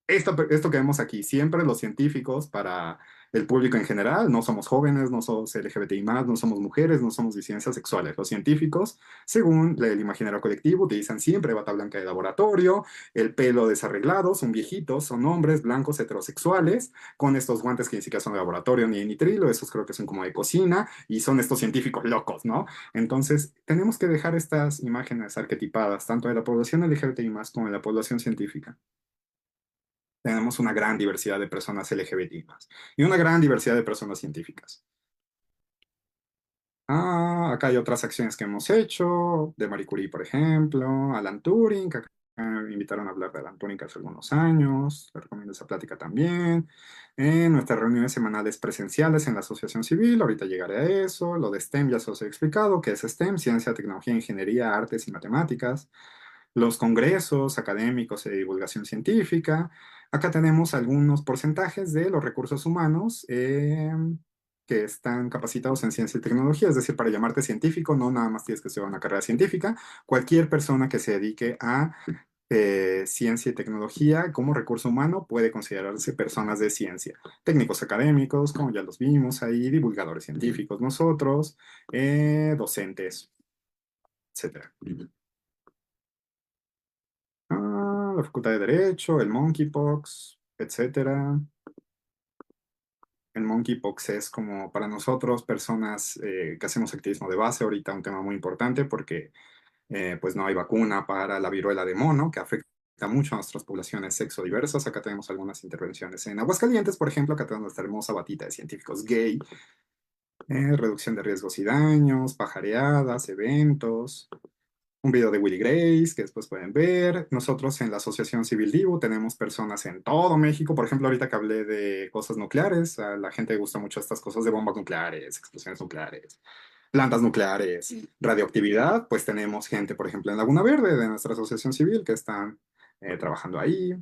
S2: esto que vemos aquí, siempre los científicos para el público en general, no somos jóvenes, no somos LGBTI+, no somos mujeres, no somos disidencias sexuales. Los científicos, según el imaginario colectivo, utilizan siempre bata blanca de laboratorio, el pelo desarreglado, son viejitos, son hombres blancos heterosexuales, con estos guantes que ni siquiera son de laboratorio ni de nitrilo, esos creo que son como de cocina, y son estos científicos locos, ¿no? Entonces, tenemos que dejar estas imágenes arquetipadas, tanto de la población LGBTI+, como de la población científica. Tenemos una gran diversidad de personas LGBT más y una gran diversidad de personas científicas. Acá hay otras acciones que hemos hecho, de Marie Curie, por ejemplo, Alan Turing, que acá me invitaron a hablar de Alan Turing hace algunos años, les recomiendo esa plática también. En nuestras reuniones semanales presenciales en la Asociación Civil, ahorita llegaré a eso, lo de STEM ya se os he explicado, que es STEM, Ciencia, Tecnología, Ingeniería, Artes y Matemáticas, los congresos académicos de divulgación científica. Acá tenemos algunos porcentajes de los recursos humanos que están capacitados en ciencia y tecnología, es decir, para llamarte científico no nada más tienes que estudiar una carrera científica, cualquier persona que se dedique a ciencia y tecnología como recurso humano puede considerarse personas de ciencia. Técnicos académicos, como ya los vimos ahí, divulgadores científicos, nosotros, docentes, etcétera. La Facultad de Derecho, el Monkeypox, etcétera. El Monkeypox es como para nosotros, personas que hacemos activismo de base, ahorita un tema muy importante porque pues no hay vacuna para la viruela de mono, que afecta mucho a nuestras poblaciones sexodiversas. Acá tenemos algunas intervenciones en Aguascalientes, por ejemplo, acá tenemos esta hermosa batita de científicos gay, reducción de riesgos y daños, pajareadas, eventos, un video de Willy Grace que después pueden ver. Nosotros en la Asociación Civil Divo tenemos personas en todo México. Por ejemplo, ahorita que hablé de cosas nucleares, a la gente le gusta mucho estas cosas de bombas nucleares, explosiones nucleares, plantas nucleares, radioactividad. Pues tenemos gente, por ejemplo, en Laguna Verde de nuestra Asociación Civil que están trabajando ahí.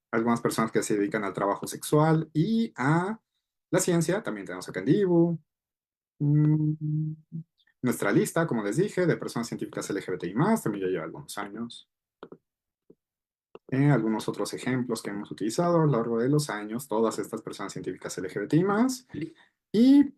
S2: Algunas personas que se dedican al trabajo sexual y a la ciencia. También tenemos acá en Divo. Mm, Nuestra lista, como les dije, de personas científicas LGBTI+, también ya lleva algunos años. Algunos otros ejemplos que hemos utilizado a lo largo de los años, todas estas personas científicas LGBTI+. Y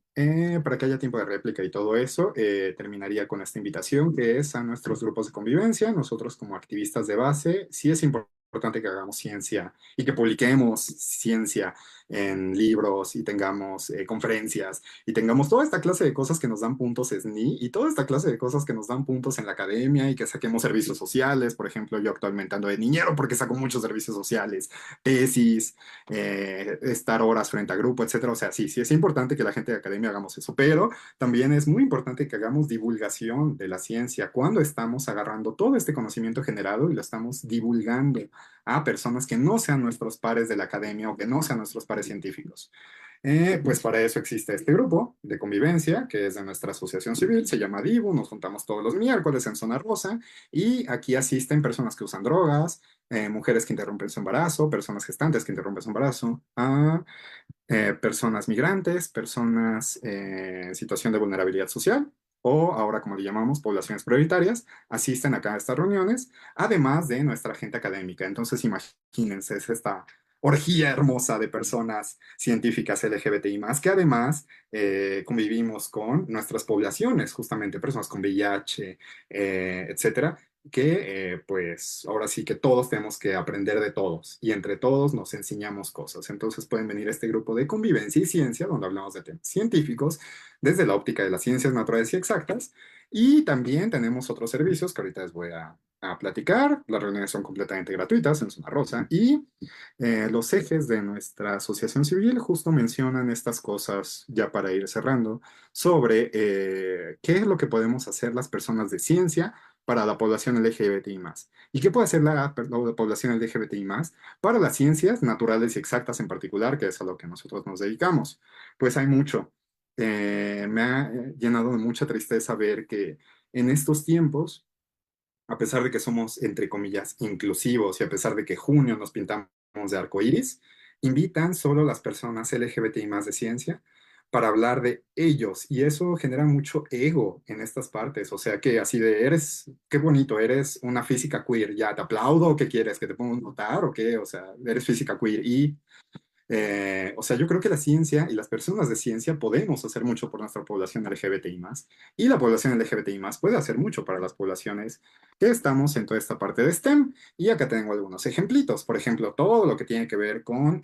S2: para que haya tiempo de réplica y todo eso, terminaría con esta invitación que es a nuestros grupos de convivencia. Nosotros como activistas de base, sí es importante que hagamos ciencia y que publiquemos ciencia en libros y tengamos conferencias y tengamos toda esta clase de cosas que nos dan puntos SNI y toda esta clase de cosas que nos dan puntos en la academia y que saquemos servicios sociales. Por ejemplo, yo actualmente ando de niñero porque saco muchos servicios sociales, tesis, estar horas frente a grupo, etcétera. O sea, sí, sí es importante que la gente de academia hagamos eso, pero también es muy importante que hagamos divulgación de la ciencia cuando estamos agarrando todo este conocimiento generado y lo estamos divulgando a personas que no sean nuestros pares de la academia o que no sean nuestros pares científicos. Pues para eso existe este grupo de convivencia, que es de nuestra asociación civil, se llama Divo, nos juntamos todos los miércoles en Zona Rosa y aquí asisten personas que usan drogas, mujeres que interrumpen su embarazo, personas gestantes que interrumpen su embarazo, personas migrantes, personas en situación de vulnerabilidad social o ahora como le llamamos, poblaciones prioritarias, asisten acá a estas reuniones, además de nuestra gente académica. Entonces, imagínense, es esta orgía hermosa de personas científicas LGBTI+, que además convivimos con nuestras poblaciones, justamente personas con VIH, etcétera, que pues ahora sí que todos tenemos que aprender de todos y entre todos nos enseñamos cosas. Entonces pueden venir a este grupo de convivencia y ciencia, donde hablamos de temas científicos desde la óptica de las ciencias naturales y exactas. Y también tenemos otros servicios que ahorita les voy a platicar. Las reuniones son completamente gratuitas en Zona Rosa y los ejes de nuestra asociación civil justo mencionan estas cosas ya para ir cerrando sobre qué es lo que podemos hacer las personas de ciencia para la población LGBTI+. ¿Y qué puede hacer la población LGBTI+, para las ciencias naturales y exactas en particular, que es a lo que nosotros nos dedicamos? Pues hay mucho. Me ha llenado de mucha tristeza ver que en estos tiempos, a pesar de que somos, entre comillas, inclusivos y a pesar de que junio nos pintamos de arco iris, invitan solo las personas LGBTI+ de ciencia para hablar de ellos. Y eso genera mucho ego en estas partes. O sea que así de, eres, qué bonito, eres una física queer, ya te aplaudo, ¿qué quieres? ¿Que te ponga un notar o qué? O sea, eres física queer y o sea, yo creo que la ciencia y las personas de ciencia podemos hacer mucho por nuestra población LGBTI+, y la población LGBTI+ puede hacer mucho para las poblaciones que estamos en toda esta parte de STEM. Y acá tengo algunos ejemplitos. Por ejemplo, todo lo que tiene que ver con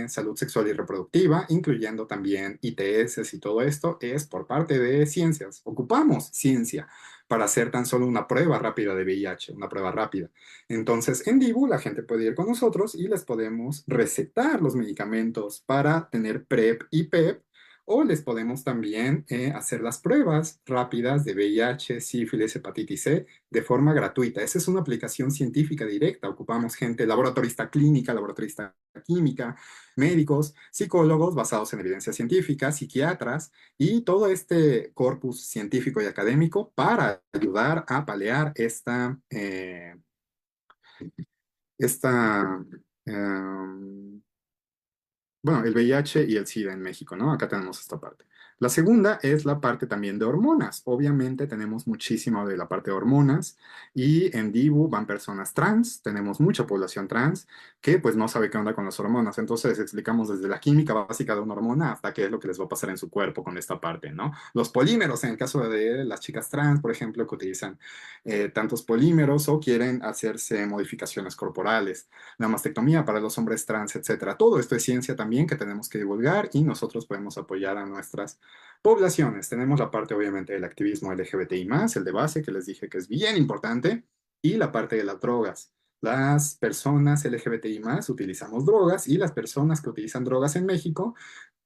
S2: salud sexual y reproductiva, incluyendo también ITS y todo esto, es por parte de ciencias. Ocupamos ciencia para hacer tan solo una prueba rápida de VIH, una prueba rápida. Entonces, en Dibu la gente puede ir con nosotros y les podemos recetar los medicamentos para tener PrEP y PEP, o les podemos también hacer las pruebas rápidas de VIH, sífilis, hepatitis C de forma gratuita. Esa es una aplicación científica directa. Ocupamos gente laboratorista clínica, laboratorista química, médicos, psicólogos basados en evidencia científica, psiquiatras y todo este corpus científico y académico para ayudar a paliar esta, bueno, el VIH y el SIDA en México, ¿no? Acá tenemos esta parte. La segunda es la parte también de hormonas. Obviamente tenemos muchísimo de la parte de hormonas y en Dibu van personas trans, tenemos mucha población trans que pues no sabe qué onda con las hormonas. Entonces les explicamos desde la química básica de una hormona hasta qué es lo que les va a pasar en su cuerpo con esta parte, ¿no? Los polímeros, en el caso de las chicas trans, por ejemplo, que utilizan tantos polímeros o quieren hacerse modificaciones corporales, la mastectomía para los hombres trans, etcétera. Todo esto es ciencia también que tenemos que divulgar y nosotros podemos apoyar a nuestras poblaciones. Tenemos la parte, obviamente, del activismo LGBTI+, el de base, que les dije que es bien importante, y la parte de las drogas. Las personas LGBTI+ utilizamos drogas y las personas que utilizan drogas en México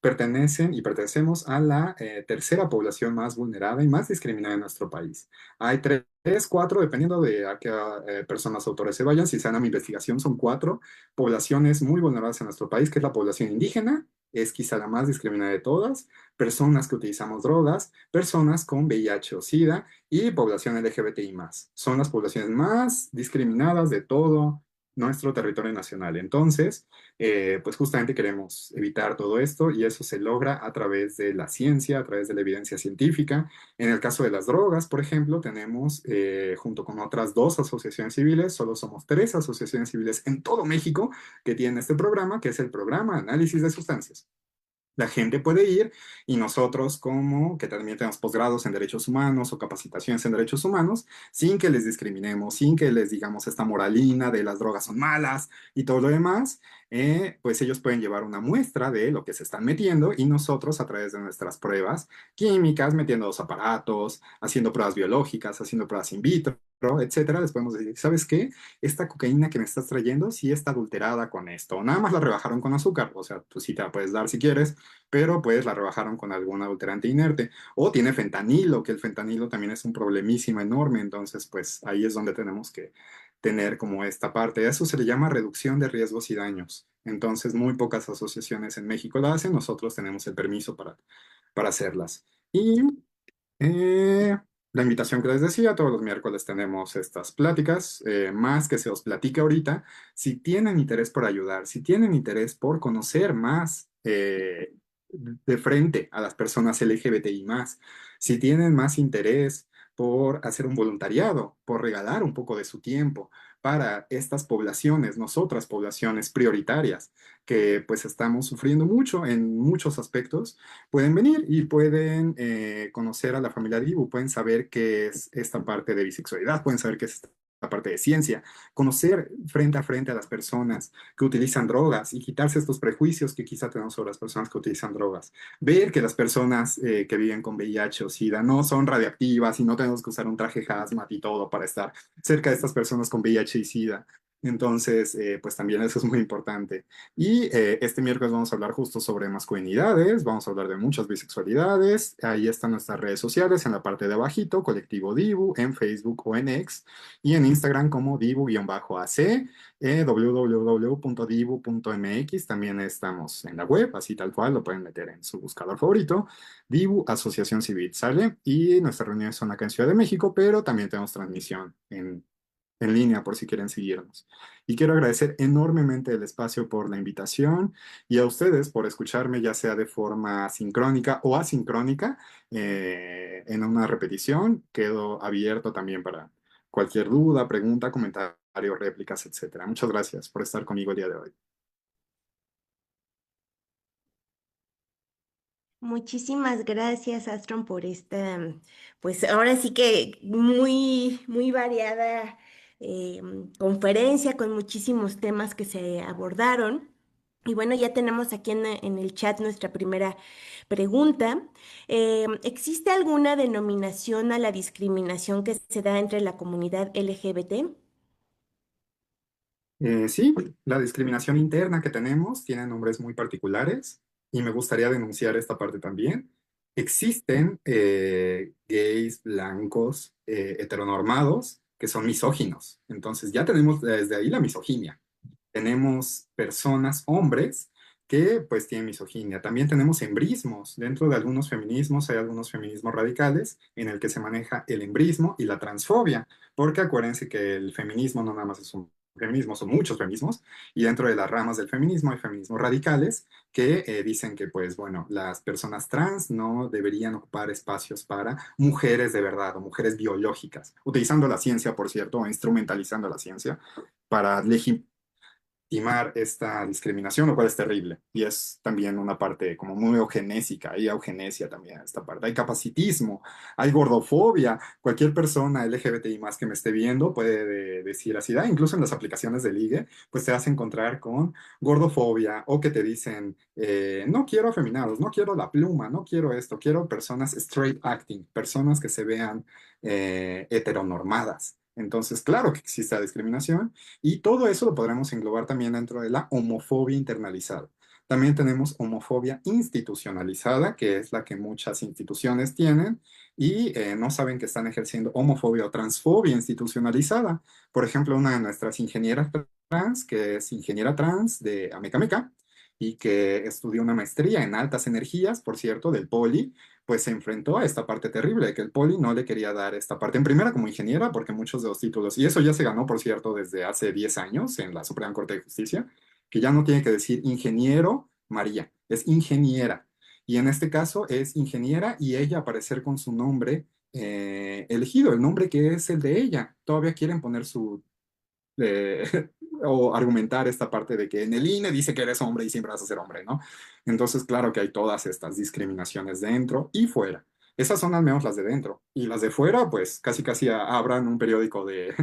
S2: pertenecen y pertenecemos a la tercera población más vulnerada y más discriminada en nuestro país. Hay tres, cuatro, dependiendo de a qué personas autores se vayan, si se dan a mi investigación, son cuatro poblaciones muy vulneradas en nuestro país, que es la población indígena, es quizá la más discriminada de todas, personas que utilizamos drogas, personas con VIH o SIDA y población LGBTI+. Son las poblaciones más discriminadas de todo nuestro territorio nacional. Entonces, pues justamente queremos evitar todo esto y eso se logra a través de la ciencia, a través de la evidencia científica. En el caso de las drogas, por ejemplo, tenemos junto con otras dos asociaciones civiles, solo somos tres asociaciones civiles en todo México que tienen este programa, que es el programa Análisis de Sustancias. La gente puede ir y nosotros, como que también tenemos posgrados en derechos humanos o capacitaciones en derechos humanos, sin que les discriminemos, sin que les digamos esta moralina de las drogas son malas y todo lo demás, pues ellos pueden llevar una muestra de lo que se están metiendo y nosotros a través de nuestras pruebas químicas, metiendo los aparatos, haciendo pruebas biológicas, haciendo pruebas in vitro, etcétera, les podemos decir, ¿sabes qué? Esta cocaína que me estás trayendo sí está adulterada con esto, nada más la rebajaron con azúcar, o sea, tú sí te la puedes dar si quieres, pero pues la rebajaron con algún adulterante inerte. O tiene fentanilo, que el fentanilo también es un problemísimo enorme, entonces pues ahí es donde tenemos que tener como esta parte. Eso se le llama reducción de riesgos y daños. Entonces muy pocas asociaciones en México lo hacen, nosotros tenemos el permiso para hacerlas. Y eh, la invitación que les decía, todos los miércoles tenemos estas pláticas, más que se os platique ahorita, si tienen interés por ayudar, si tienen interés por conocer más de frente a las personas LGBTI más, si tienen más interés por hacer un voluntariado, por regalar un poco de su tiempo para estas poblaciones, nosotras poblaciones prioritarias, que pues estamos sufriendo mucho en muchos aspectos, pueden venir y pueden conocer a la familia Dibu, pueden saber qué es esta parte de bisexualidad, pueden saber qué es esta parte de ciencia, conocer frente a frente a las personas que utilizan drogas y quitarse estos prejuicios que quizá tenemos sobre las personas que utilizan drogas. Ver que las personas que viven con VIH o SIDA no son radiactivas y no tenemos que usar un traje hazmat y todo para estar cerca de estas personas con VIH y SIDA. Entonces, pues también eso es muy importante. Y este miércoles vamos a hablar justo sobre masculinidades, vamos a hablar de muchas bisexualidades. Ahí están nuestras redes sociales en la parte de abajito, Colectivo Dibu, en Facebook o en X, y en Instagram como Dibu-AC, www.dibu.mx. También estamos en la web, así tal cual, lo pueden meter en su buscador favorito. Dibu Asociación Civil, ¿sale? Y nuestras reuniones son acá en Ciudad de México, pero también tenemos transmisión en línea por si quieren seguirnos. Y quiero agradecer enormemente el espacio por la invitación y a ustedes por escucharme, ya sea de forma sincrónica o asincrónica, en una repetición. Quedo abierto también para cualquier duda, pregunta, comentario, réplicas, etcétera. Muchas gracias por estar conmigo el día de hoy.
S1: Muchísimas gracias, Astron, por esta, pues ahora sí que muy, muy variada conferencia con muchísimos temas que se abordaron. Y bueno, ya tenemos aquí en el chat nuestra primera pregunta. ¿Existe alguna denominación a la discriminación que se da entre la comunidad LGBT?
S2: Sí, la discriminación interna que tenemos tiene nombres muy particulares y me gustaría denunciar esta parte también. Existen gays blancos heteronormados que son misóginos. Entonces ya tenemos desde ahí la misoginia. Tenemos personas, hombres, que pues tienen misoginia. También tenemos embrismos. Dentro de algunos feminismos hay algunos feminismos radicales en el que se maneja el embrismo y la transfobia, porque acuérdense que el feminismo no nada más es un feminismo, son muchos feminismos, y dentro de las ramas del feminismo hay feminismos radicales que dicen que, pues bueno, las personas trans no deberían ocupar espacios para mujeres de verdad o mujeres biológicas, utilizando la ciencia, por cierto, o instrumentalizando la ciencia para legitimar esta discriminación, lo cual es terrible. Y es también una parte como muy eugenésica, hay eugenesia también en esta parte. Hay capacitismo, hay gordofobia. Cualquier persona LGBTI más que me esté viendo puede decir así, incluso en las aplicaciones de ligue, pues te vas a encontrar con gordofobia o que te dicen, no quiero afeminados, no quiero la pluma, no quiero esto, quiero personas straight acting, personas que se vean heteronormadas. Entonces, claro que existe la discriminación y todo eso lo podremos englobar también dentro de la homofobia internalizada. También tenemos homofobia institucionalizada, que es la que muchas instituciones tienen y no saben que están ejerciendo homofobia o transfobia institucionalizada. Por ejemplo, una de nuestras ingenieras trans, que es ingeniera trans de Amecameca y que estudió una maestría en altas energías, por cierto, del Poli, pues se enfrentó a esta parte terrible, de que el Poli no le quería dar esta parte en primera como ingeniera, porque muchos de los títulos, y eso ya se ganó, por cierto, desde hace 10 años en la Suprema Corte de Justicia, que ya no tiene que decir ingeniero María, es ingeniera. Y en este caso es ingeniera y ella aparecer con su nombre elegido, el nombre que es el de ella. Todavía quieren poner su o argumentar esta parte de que en el INE dice que eres hombre y siempre vas a ser hombre, ¿no? Entonces, claro que hay todas estas discriminaciones dentro y fuera. Esas son al menos las de dentro. Y las de fuera, pues casi casi abran un periódico de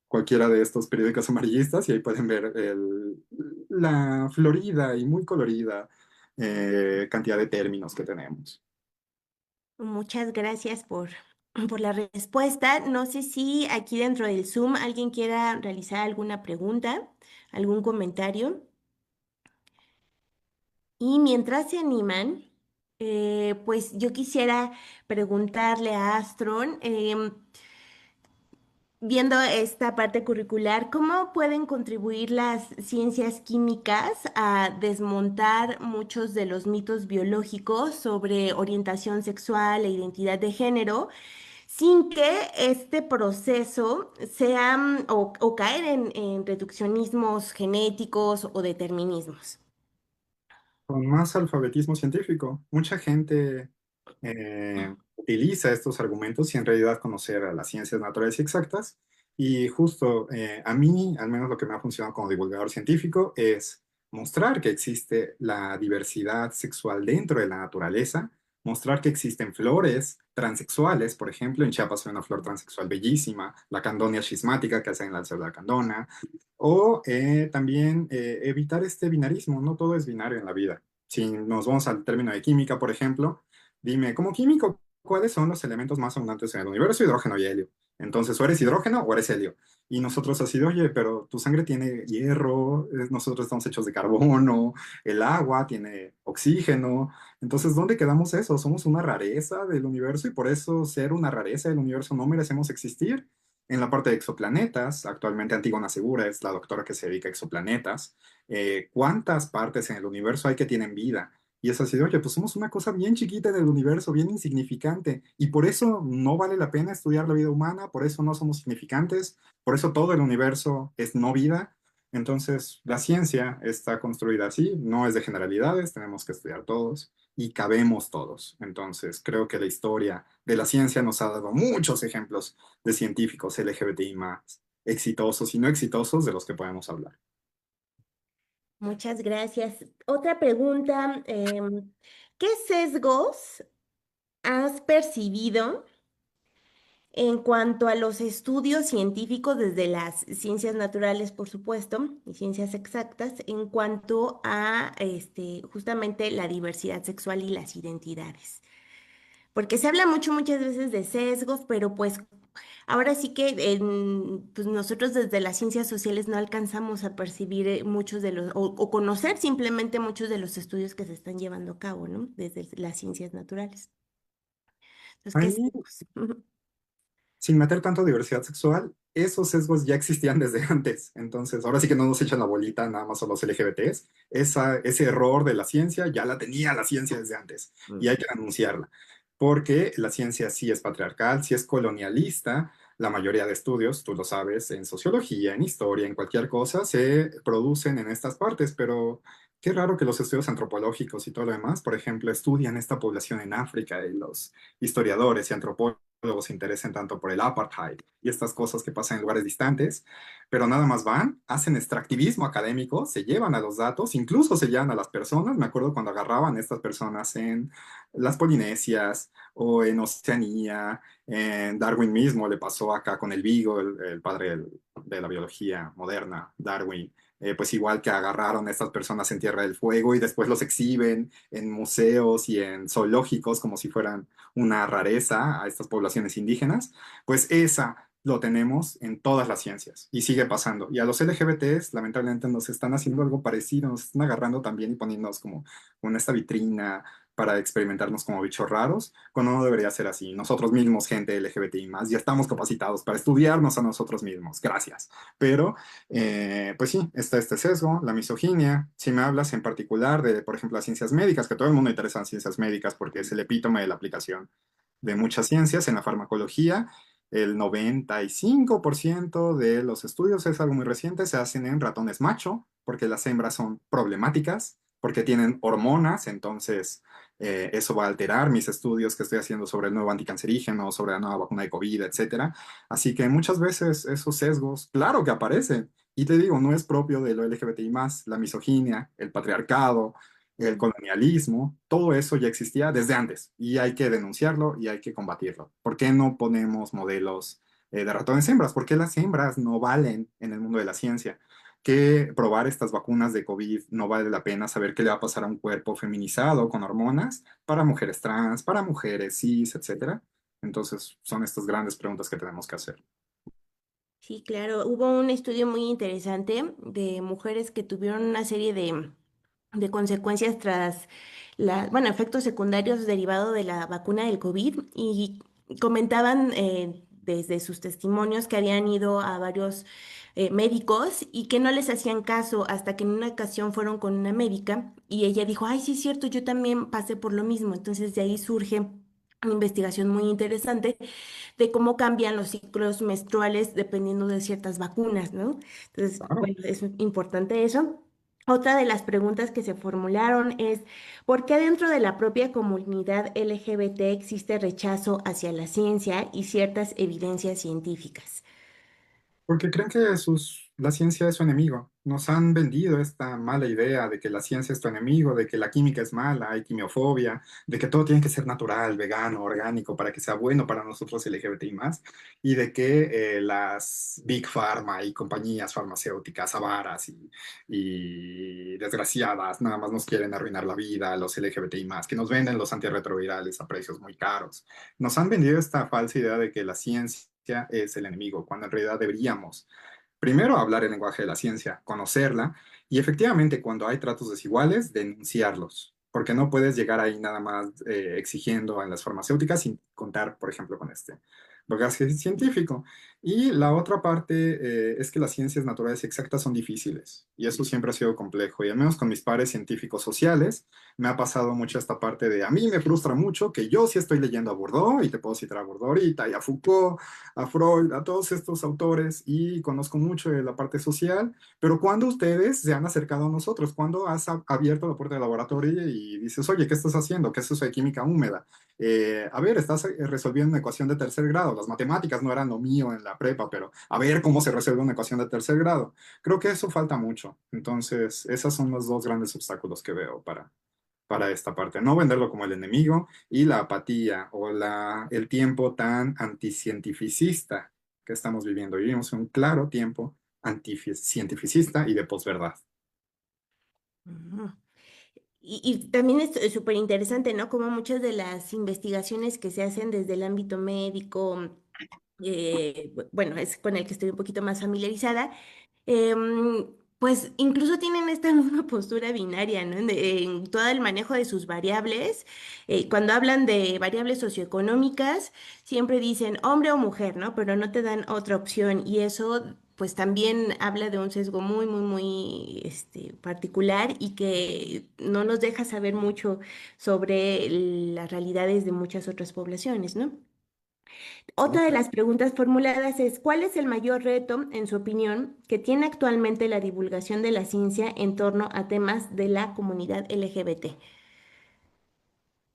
S2: cualquiera de estos periódicos amarillistas y ahí pueden ver la florida y muy colorida cantidad de términos que tenemos.
S1: Muchas gracias por la respuesta. No sé si aquí dentro del Zoom alguien quiera realizar alguna pregunta, algún comentario. Y mientras se animan, pues yo quisiera preguntarle a Astron, viendo esta parte curricular, ¿cómo pueden contribuir las ciencias químicas a desmontar muchos de los mitos biológicos sobre orientación sexual e identidad de género, sin que este proceso sea o caer en reduccionismos genéticos o determinismos?
S2: Con más alfabetismo científico. Mucha gente utiliza estos argumentos sin en realidad conocer a las ciencias naturales y exactas. Y justo a mí, al menos lo que me ha funcionado como divulgador científico, es mostrar que existe la diversidad sexual dentro de la naturaleza, mostrar que existen flores transexuales, por ejemplo, en Chiapas hay una flor transexual bellísima, la candonia schismática que hacen en la selva de Candona, o también evitar este binarismo, no todo es binario en la vida. Si nos vamos al término de química, por ejemplo, dime, como químico, ¿cuáles son los elementos más abundantes en el universo? Hidrógeno y helio. Entonces, o eres hidrógeno o eres helio. Y nosotros así de, oye, pero tu sangre tiene hierro, nosotros estamos hechos de carbono, el agua tiene oxígeno. Entonces, ¿dónde quedamos eso? Somos una rareza del universo y por eso ser una rareza del universo no merecemos existir. En la parte de exoplanetas, actualmente Antígona Segura es la doctora que se dedica a exoplanetas. ¿Cuántas partes en el universo hay que tienen vida? Y es así de, oye, pues somos una cosa bien chiquita del universo, bien insignificante, y por eso no vale la pena estudiar la vida humana, por eso no somos significantes, por eso todo el universo es no vida. Entonces, la ciencia está construida así, no es de generalidades, tenemos que estudiar todos y cabemos todos. Entonces, creo que la historia de la ciencia nos ha dado muchos ejemplos de científicos LGBTI más exitosos y no exitosos de los que podemos hablar.
S1: Muchas gracias. Otra pregunta, ¿qué sesgos has percibido en cuanto a los estudios científicos desde las ciencias naturales, por supuesto, y ciencias exactas, en cuanto a justamente la diversidad sexual y las identidades? Porque se habla mucho, muchas veces de sesgos, pero pues ahora sí que pues nosotros desde las ciencias sociales no alcanzamos a percibir muchos de los, o conocer simplemente muchos de los estudios que se están llevando a cabo, ¿no? Desde las ciencias naturales. Entonces, ¿qué
S2: Ahí
S1: sesgos?
S2: sin meter tanto diversidad sexual, esos sesgos ya existían desde antes. Entonces, ahora sí que no nos echan la bolita nada más a los LGBTs. Ese error de la ciencia ya la tenía la ciencia desde antes y hay que anunciarla. Porque la ciencia sí es patriarcal, sí es colonialista. La mayoría de estudios, tú lo sabes, en sociología, en historia, en cualquier cosa, se producen en estas partes, pero qué raro que los estudios antropológicos y todo lo demás, por ejemplo, estudian esta población en África y los historiadores y antropólogos se interesen tanto por el apartheid y estas cosas que pasan en lugares distantes, pero nada más van, hacen extractivismo académico, se llevan a los datos, incluso se llevan a las personas. Me acuerdo cuando agarraban a estas personas en las Polinesias o en Oceanía, en Darwin mismo le pasó acá con el Vigo, el padre de la biología moderna, Darwin. Pues igual que agarraron a estas personas en Tierra del Fuego y después los exhiben en museos y en zoológicos como si fueran una rareza a estas poblaciones indígenas, pues esa lo tenemos en todas las ciencias y sigue pasando. Y a los LGBTs, lamentablemente, nos están haciendo algo parecido, nos están agarrando también y poniéndonos como en esta vitrina para experimentarnos como bichos raros, cuando no debería ser así. Nosotros mismos, gente LGBTI más, ya estamos capacitados para estudiarnos a nosotros mismos. Gracias. Pero, pues sí, está este sesgo, la misoginia. Si me hablas en particular de, por ejemplo, las ciencias médicas, que a todo el mundo interesa en ciencias médicas porque es el epítome de la aplicación de muchas ciencias en la farmacología. El 95% de los estudios, es algo muy reciente, se hacen en ratones macho, porque las hembras son problemáticas, porque tienen hormonas, entonces eso va a alterar mis estudios que estoy haciendo sobre el nuevo anticancerígeno, sobre la nueva vacuna de COVID, etcétera. Así que muchas veces esos sesgos, claro que aparecen. Y te digo, no es propio de lo LGBTI más, la misoginia, el patriarcado, el colonialismo, todo eso ya existía desde antes y hay que denunciarlo y hay que combatirlo. ¿Por qué no ponemos modelos de ratones hembras? ¿Por qué las hembras no valen en el mundo de la ciencia? Que probar estas vacunas de COVID no vale la pena saber qué le va a pasar a un cuerpo feminizado con hormonas para mujeres trans, para mujeres cis, etcétera. Entonces, son estas grandes preguntas que tenemos que hacer.
S1: Sí, claro. Hubo un estudio muy interesante de mujeres que tuvieron una serie de consecuencias tras bueno, efectos secundarios derivados de la vacuna del COVID y comentaban desde sus testimonios que habían ido a varios médicos y que no les hacían caso hasta que en una ocasión fueron con una médica y ella dijo, ay, sí es cierto, yo también pasé por lo mismo. Entonces de ahí surge una investigación muy interesante de cómo cambian los ciclos menstruales dependiendo de ciertas vacunas, ¿no? Entonces,
S2: Claro.
S1: bueno, es importante eso. Otra de las preguntas que se formularon es, ¿por qué dentro de la propia comunidad LGBT existe rechazo hacia la ciencia y ciertas evidencias científicas?
S2: Porque creen que la ciencia es su enemigo. Nos han vendido esta mala idea de que la ciencia es tu enemigo, de que la química es mala, hay quimiofobia, de que todo tiene que ser natural, vegano, orgánico, para que sea bueno para nosotros LGBTI más, y de que las Big Pharma y compañías farmacéuticas avaras y desgraciadas nada más nos quieren arruinar la vida, los LGBTI más, que nos venden los antirretrovirales a precios muy caros. Nos han vendido esta falsa idea de que la ciencia ciencia es el enemigo, cuando en realidad deberíamos primero hablar el lenguaje de la ciencia, conocerla y efectivamente cuando hay tratos desiguales, denunciarlos. Porque no puedes llegar ahí nada más exigiendo en las farmacéuticas sin contar, por ejemplo, con este bagaje científico. Y la otra parte es que las ciencias naturales y exactas son difíciles y eso siempre ha sido complejo. Y al menos con mis pares científicos sociales me ha pasado mucho esta parte de a mí me frustra mucho que yo sí estoy leyendo a Bourdieu y te puedo citar a Bourdieu ahorita y a Foucault, a Freud, a todos estos autores y conozco mucho de la parte social, pero cuando ustedes se han acercado a nosotros, cuando has abierto la puerta del laboratorio y dices, oye, ¿qué estás haciendo? ¿Qué es eso de química húmeda? A ver, estás resolviendo una ecuación de tercer grado. Las matemáticas no eran lo mío en la prepa, pero a ver cómo se resuelve una ecuación de tercer grado. Creo que eso falta mucho. Entonces, esos son los dos grandes obstáculos que veo para esta parte. No venderlo como el enemigo y la apatía o el tiempo tan anticientificista que estamos viviendo. Vivimos un claro tiempo anticientificista y de posverdad.
S1: Ujú. Y también es súper interesante, ¿no? Como muchas de las investigaciones que se hacen desde el ámbito médico, bueno, es con el que estoy un poquito más familiarizada, pues incluso tienen esta misma postura binaria, ¿no? En todo el manejo de sus variables. Cuando hablan de variables socioeconómicas, siempre dicen hombre o mujer, ¿no? Pero no te dan otra opción y eso pues también habla de un sesgo muy, muy, muy particular y que no nos deja saber mucho sobre las realidades de muchas otras poblaciones, ¿no? Otra de las preguntas formuladas es, ¿cuál es el mayor reto, en su opinión, que tiene actualmente la divulgación de la ciencia en torno a temas de la comunidad LGBT?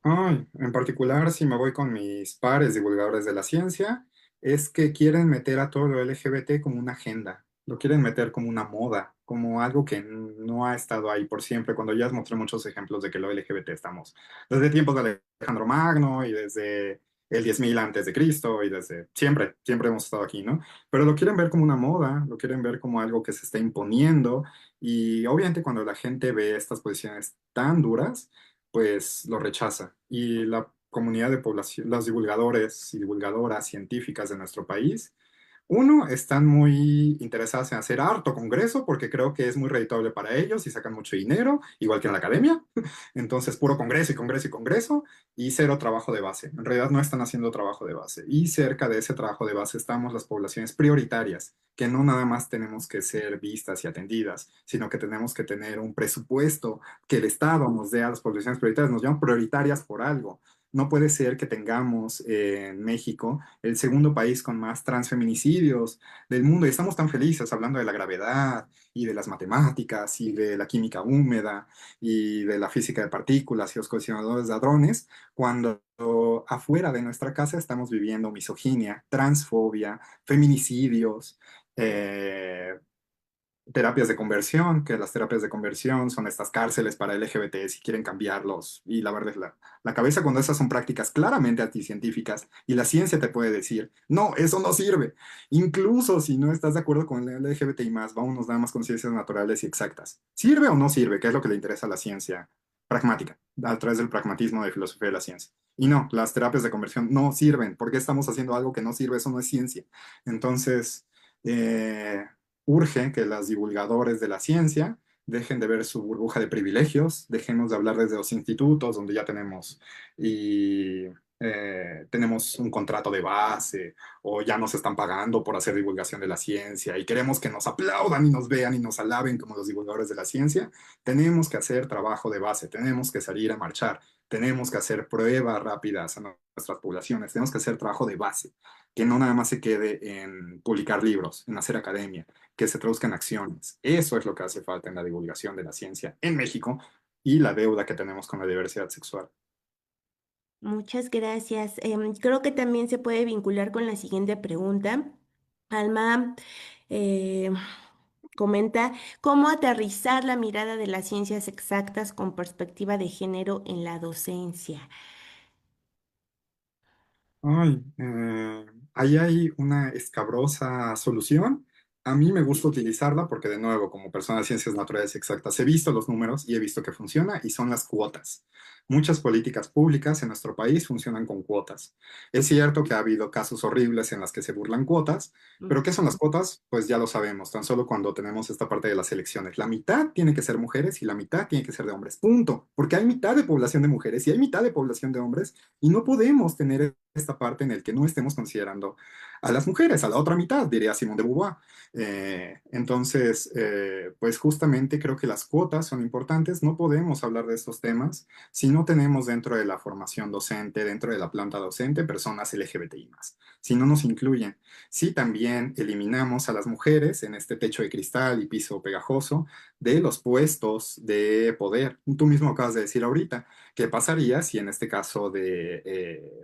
S2: Ay, en particular, si me voy con mis pares divulgadores de la ciencia, es que quieren meter a todo lo LGBT como una agenda, lo quieren meter como una moda, como algo que no ha estado ahí por siempre, cuando ya os mostré muchos ejemplos de que lo LGBT estamos desde tiempos de Alejandro Magno y desde el 10.000 antes de Cristo y desde siempre, siempre hemos estado aquí, ¿no? Pero lo quieren ver como una moda, lo quieren ver como algo que se está imponiendo y obviamente cuando la gente ve estas posiciones tan duras, pues lo rechaza. Y la comunidad de población, los divulgadores y divulgadoras científicas de nuestro país, uno, están muy interesados en hacer harto congreso porque creo que es muy redituable para ellos y sacan mucho dinero, igual que en la academia. Entonces, puro congreso y congreso y congreso y cero trabajo de base. En realidad no están haciendo trabajo de base. Y cerca de ese trabajo de base estamos las poblaciones prioritarias, que no nada más tenemos que ser vistas y atendidas, sino que tenemos que tener un presupuesto que el Estado nos dé a las poblaciones prioritarias. Nos llaman prioritarias por algo. No puede ser que tengamos en México el segundo país con más transfeminicidios del mundo y estamos tan felices hablando de la gravedad y de las matemáticas y de la química húmeda y de la física de partículas y los colisionadores de hadrones, cuando afuera de nuestra casa estamos viviendo misoginia, transfobia, feminicidios, eh, terapias de conversión, que las terapias de conversión son estas cárceles para LGBT si quieren cambiarlos y lavarles la cabeza cuando esas son prácticas claramente anticientíficas y la ciencia te puede decir, no, eso no sirve. Incluso si no estás de acuerdo con el LGBTI más, vámonos nada más con ciencias naturales y exactas. ¿Sirve o no sirve? ¿Qué es lo que le interesa a la ciencia pragmática, a través del pragmatismo de filosofía de la ciencia? Y no, las terapias de conversión no sirven. ¿Por qué estamos haciendo algo que no sirve? Eso no es ciencia. Entonces, eh, urge que los divulgadores de la ciencia dejen de ver su burbuja de privilegios, dejemos de hablar desde los institutos donde ya tenemos y tenemos un contrato de base o ya nos están pagando por hacer divulgación de la ciencia y queremos que nos aplaudan y nos vean y nos alaben como los divulgadores de la ciencia. Tenemos que hacer trabajo de base, tenemos que salir a marchar, tenemos que hacer pruebas rápidas a nuestras poblaciones, tenemos que hacer trabajo de base, que no nada más se quede en publicar libros, en hacer academia, que se traduzcan en acciones. Eso es lo que hace falta en la divulgación de la ciencia en México y la deuda que tenemos con la diversidad sexual.
S1: Muchas gracias. Creo que también se puede vincular con la siguiente pregunta. Alma eh, comenta, ¿cómo aterrizar la mirada de las ciencias exactas con perspectiva de género en la docencia?
S2: Ay, ahí hay una escabrosa solución A mí me gusta utilizarla porque, de nuevo, como persona de ciencias naturales exactas, he visto los números y he visto que funciona y son las cuotas. Muchas políticas públicas en nuestro país funcionan con cuotas. Es cierto que ha habido casos horribles en las que se burlan cuotas, pero ¿qué son las
S1: Ujú.
S2: cuotas? Pues ya lo sabemos, tan solo cuando tenemos esta parte de las elecciones. La mitad tiene que ser mujeres y la mitad tiene que ser de hombres. Punto. Porque hay mitad de población de mujeres y hay mitad de población de hombres y no podemos tener esta parte en el que no estemos considerando a las mujeres, a la otra mitad, diría Simone de Beauvoir. Pues justamente creo que las cuotas son importantes. No podemos hablar de estos temas si no tenemos dentro de la formación docente, dentro de la planta docente, personas LGBTI más. Si no nos incluyen. Si también eliminamos a las mujeres en este techo de cristal y piso pegajoso de los puestos de poder. Tú mismo acabas de decir ahorita, ¿qué pasaría si en este caso de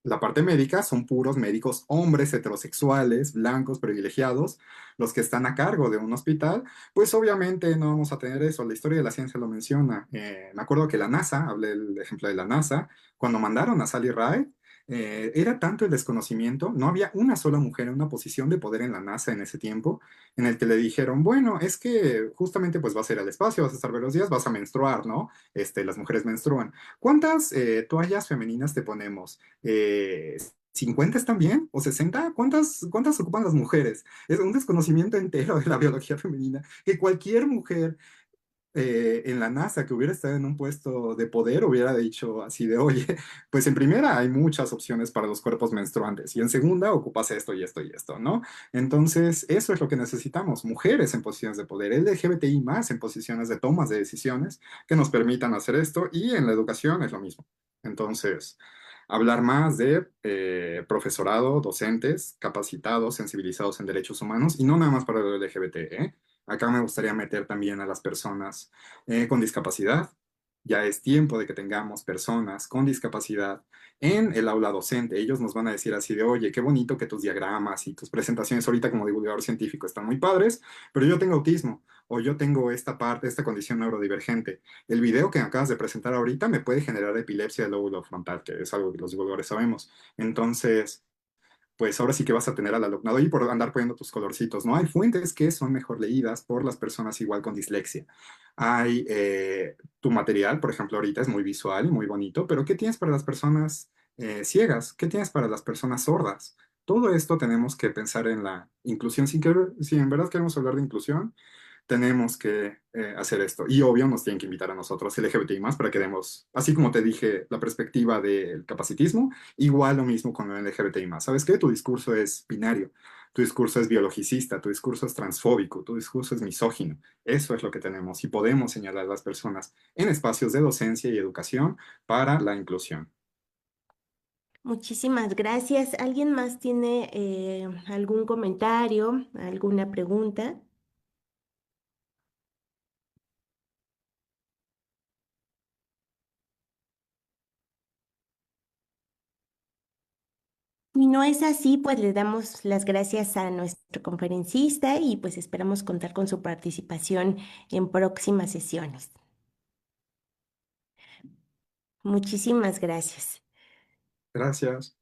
S2: la parte médica son puros médicos hombres heterosexuales, blancos, privilegiados, los que están a cargo de un hospital? Pues obviamente no vamos a tener eso. La historia de la ciencia lo menciona. Me acuerdo que la NASA, hablé el ejemplo de la NASA, cuando mandaron a Sally Ride, era tanto el desconocimiento, no había una sola mujer en una posición de poder en la NASA en ese tiempo, en el que le dijeron, bueno, es que justamente pues vas a ir al espacio, vas a estar varios días, vas a menstruar, ¿no? Las mujeres menstruan. ¿Cuántas toallas femeninas te ponemos? 50 están bien o 60. ¿Cuántas ocupan las mujeres? Es un desconocimiento entero de la biología femenina que cualquier mujer en la NASA que hubiera estado en un puesto de poder hubiera dicho así de, oye, pues en primera hay muchas opciones para los cuerpos menstruantes y en segunda ocupas esto y esto y esto, ¿no? Entonces, eso es lo que necesitamos, mujeres en posiciones de poder, LGBTI más en posiciones de tomas de decisiones que nos permitan hacer esto, y en la educación es lo mismo. Entonces, hablar más de profesorado, docentes capacitados, sensibilizados en derechos humanos y no nada más para el LGBT, ¿eh? Acá me gustaría meter también a las personas con discapacidad. Ya es tiempo de que tengamos personas con discapacidad en el aula docente. Ellos nos van a decir así de, oye, qué bonito que tus diagramas y tus presentaciones ahorita como divulgador científico están muy padres, pero yo tengo autismo o yo tengo esta parte, esta condición neurodivergente. El video que me acabas de presentar ahorita me puede generar epilepsia del lóbulo frontal, que es algo que los divulgadores sabemos. Entonces, pues ahora sí que vas a tener al alumnado y por andar poniendo tus colorcitos, ¿no? Hay fuentes que son mejor leídas por las personas igual con dislexia. Hay tu material, por ejemplo, ahorita es muy visual y muy bonito, pero ¿qué tienes para las personas ciegas? ¿Qué tienes para las personas sordas? Todo esto tenemos que pensar en la inclusión. Si en verdad queremos hablar de inclusión, tenemos que hacer esto. Y obvio, nos tienen que invitar a nosotros, LGBTI más, para que demos, así como te dije, la perspectiva del capacitismo, igual lo mismo con el LGBTI más. ¿Sabes qué? Tu discurso es binario, tu discurso es biologicista, tu discurso es transfóbico, tu discurso es misógino. Eso es lo que tenemos y podemos señalar a las personas en espacios de docencia y educación para la inclusión.
S1: Muchísimas gracias. ¿Alguien más tiene algún comentario, alguna pregunta? Si no es así, pues le damos las gracias a nuestro conferencista y pues esperamos contar con su participación en próximas sesiones. Muchísimas gracias.
S2: Gracias.